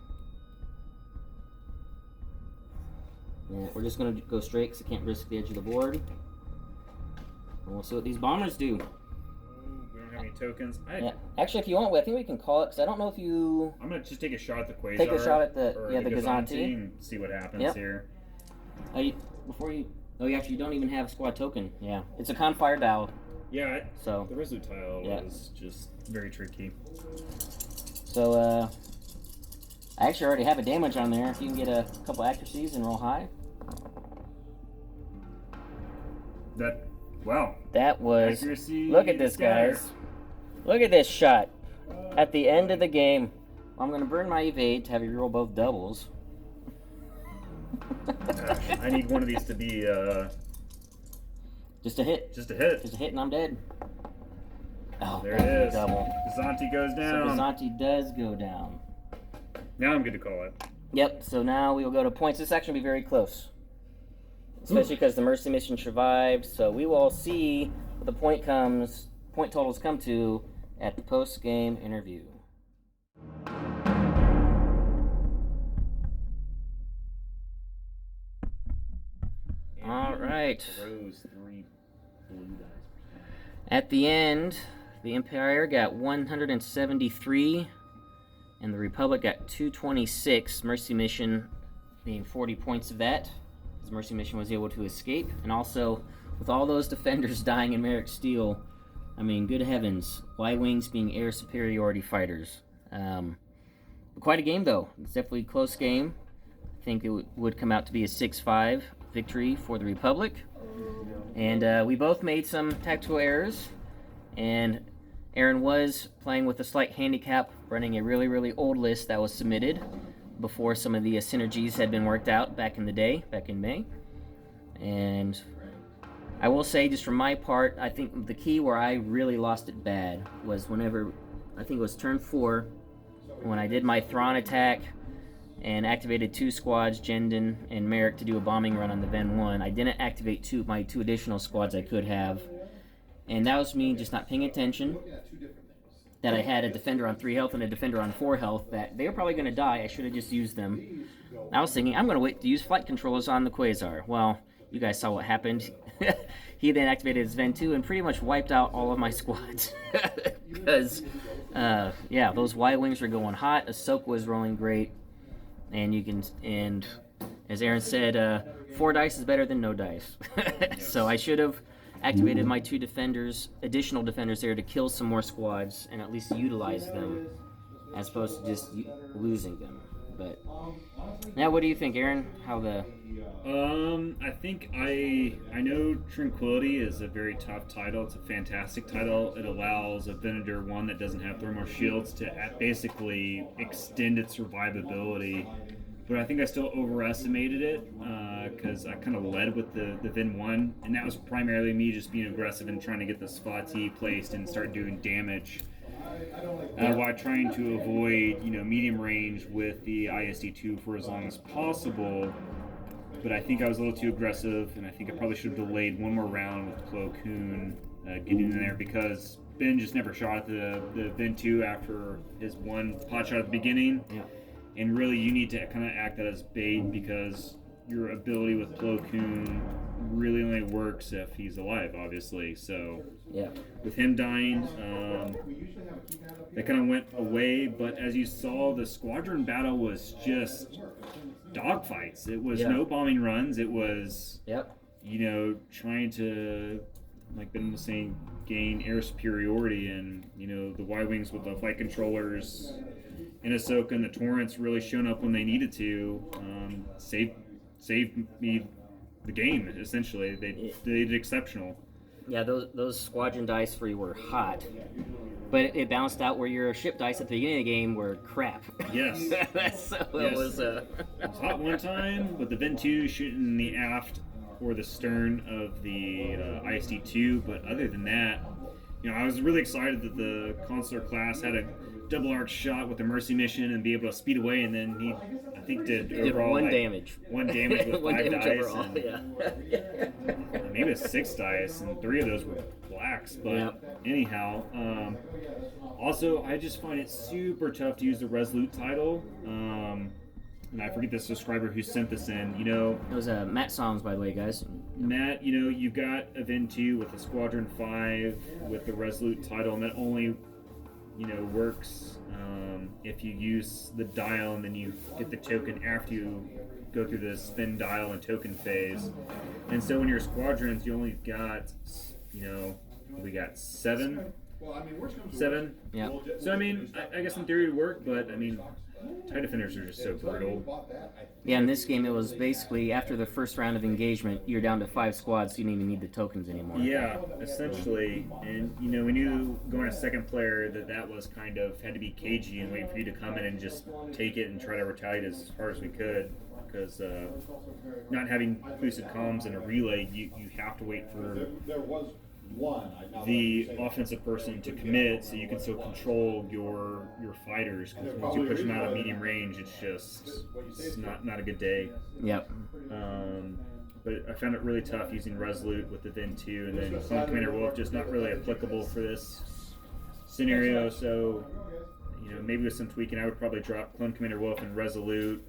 Yeah, we're just going to go straight because I can't risk the edge of the board. And we'll see what these bombers do. We don't have any tokens. Yeah. Actually, if you want, I think we can call it because I don't know if you... I'm going to just take a shot at the Quasar. Take a shot at the Gazanti and see what happens here. Before you... Oh, you actually don't even have a squad token. Yeah. It's a Confire dial. Yeah, so the Resolute tile was just very tricky. So, I actually already have a damage on there. If you can get a couple accuracies and roll high. Wow. That was... Accuracy. Look at this, guys. Look at this shot. At the end of the game. I'm going to burn my evade to have you roll both doubles. I need one of these to be, Just a hit. Just a hit. Just a hit and I'm dead. Oh, there it is. Double. Gazanti goes down. So Gazanti does go down. Now I'm good to call it. Yep, so now we will go to points. This action will be very close. Especially because the Mercy mission survived. So we will see what the point totals come to at the post-game interview. All right. Rose 3 blue dice. At the end, the Empire got 173, and the Republic got 226. Mercy mission being 40 points of that, as Mercy mission was able to escape. And also, with all those defenders dying in Merrick Steel, I mean, good heavens, Y-Wings being air superiority fighters. Quite a game, though. It's definitely a close game. I think it would come out to be a 6-5 victory for the Republic. And we both made some tactical errors. And Aaron was playing with a slight handicap, running a really, really old list that was submitted before some of the synergies had been worked out back in the day, back in May. And I will say, just from my part, I think the key where I really lost it bad was whenever, I think it was turn 4, when I did my Thrawn attack and activated 2 squads, Jendon and Merrick, to do a bombing run on the Ven 1. I didn't activate my 2 additional squads I could have. And that was me just not paying attention. That I had a defender on 3 health and a defender on 4 health, that they were probably going to die. I should have just used them. I was thinking, I'm going to wait to use flight controllers on the Quasar. Well, you guys saw what happened. He then activated his Ven 2 and pretty much wiped out all of my squads. Because, yeah, those Y-Wings were going hot. Ahsoka was rolling great. And as Aaron said, 4 dice is better than no dice. So I should have activated my 2 additional defenders there to kill some more squads and at least utilize them, as opposed to just losing them. But now, what do you think, Aaron? How the? I think I know Tranquility is a very tough title. It's a fantastic title. It allows a Venator 1 that doesn't have thermal shields to basically extend its survivability. But I think I still overestimated it because I kind of led with the Ven 1, and that was primarily me just being aggressive and trying to get the Spati placed and start doing damage. While trying to avoid, medium range with the ISD-2 for as long as possible. But I think I was a little too aggressive, and I think I probably should have delayed one more round with Koon getting in there, because Ben just never shot at the Ven 2 after his one pot shot at the beginning. Yeah. And really, you need to kind of act that as bait, because your ability with Plo Koon really only works if he's alive, obviously. So, yeah, with him dying, that kind of went away. But as you saw, the squadron battle was just dogfights. It was no bombing runs. It was, trying to, like Ben was saying, gain air superiority, and the Y-Wings with the flight controllers and Ahsoka and the Torrents really shown up when they needed to, saved me the game, essentially. They did exceptional. Yeah, those squadron dice for you were hot, but it balanced out where your ship dice at the beginning of the game were crap. Yes. It was hot one time with the Ven 2 shooting the aft or the stern of the ISD-2, but other than that, you know, I was really excited that the Consular class had a double arc shot with the Mercy mission and be able to speed away, and then he, I think, did overall one like, damage. 1 damage with One 5 damage dice. overall, And, yeah. maybe it was 6 dice, and 3 of those were blacks. But Yep. anyhow, also I just find it super tough to use the Resolute title. And I forget the subscriber who sent this in. You know, It was Matt Songs, by the way, guys. Matt, you know, you've got a Ven 2 with a Squadron 5 with the Resolute title, and that only, you know, works if you use the dial and then you get the token after you go through the spin dial and token phase. And so when your squadrons, you only got, you know, we got 7? 7? Yeah. So, I mean, I guess in theory it would work, but, I mean, TIE Defenders are just so brutal. Yeah, in this game, it was basically after the first round of engagement, you're down to 5 squads, so you didn't even need the tokens anymore. Yeah, essentially. And, you know, we knew going to second player that was kind of had to be cagey and wait for you to come in and just take it and try to retaliate as hard as we could. Because not having boosted comms and a relay, you have to wait for the offensive person to commit so you can still control your fighters. Because once you push them out of medium range, it's not a good day. Yep. But I found it really tough using Resolute with the Ven 2, and then Clone Commander Wolf just not really applicable for this scenario. So, you know, maybe with some tweaking, I would probably drop Clone Commander Wolf and Resolute.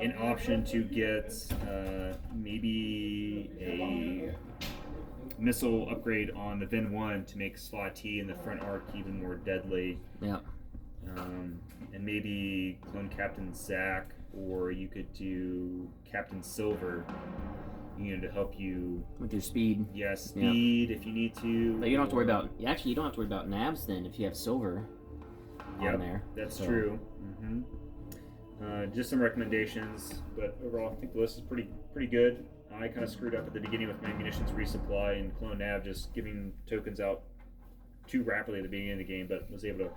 An option to get maybe a missile upgrade on the Ven 1 to make Slot T in the front arc even more deadly. Yeah. And maybe clone Captain Zach, or you could do Captain Silver, you know, to help you With your speed. Yeah, speed if you need to. But you don't have to worry about. Actually, you don't have to worry about nabs then if you have silver on there. That's So- true. Just some recommendations, but overall, I think the list is pretty good. I kind of screwed up at the beginning with my munitions resupply and clone nav, just giving tokens out too rapidly at the beginning of the game, but was able to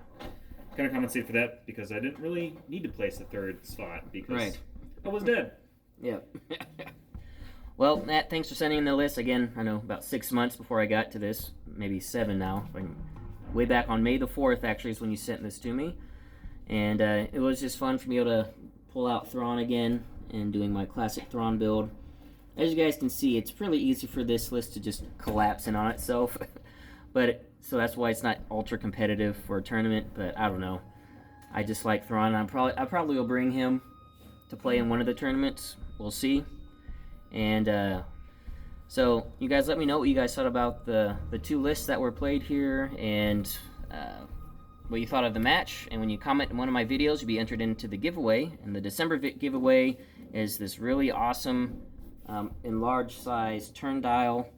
kind of compensate for that because I didn't really need to place the 3rd spot because I was dead. Yeah. Well, Matt, thanks for sending in the list. Again, I know about 6 months before I got to this, maybe 7 now. Way back on May the 4th, actually, is when you sent this to me. And it was just fun for me to pull out Thrawn again and doing my classic Thrawn build. As you guys can see, it's really easy for this list to just collapse in on itself. So that's why it's not ultra competitive for a tournament, but I don't know. I just like Thrawn. I probably will bring him to play in one of the tournaments. We'll see. And so you guys let me know what you guys thought about the 2 lists that were played here, and what you thought of the match. And when you comment in one of my videos, you'll be entered into the giveaway. And the December giveaway is this really awesome enlarged size turn dial,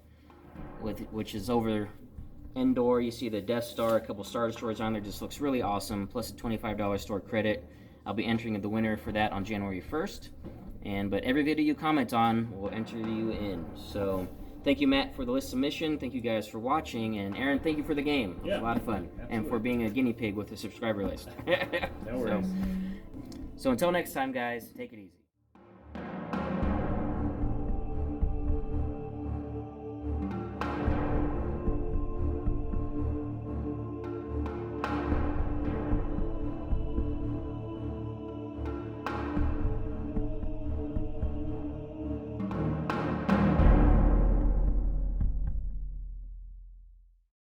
which is over Endor. You see the Death Star, a couple Star Destroyers on there. Just looks really awesome, plus a $25 store credit. I'll be entering the winner for that on January 1st. But every video you comment on will enter you in. So thank you, Matt, for the list submission. Thank you guys for watching. And Aaron, thank you for the game. It was a lot of fun. Absolutely. And for being a guinea pig with the subscriber list. No worries. So until next time, guys, take it easy.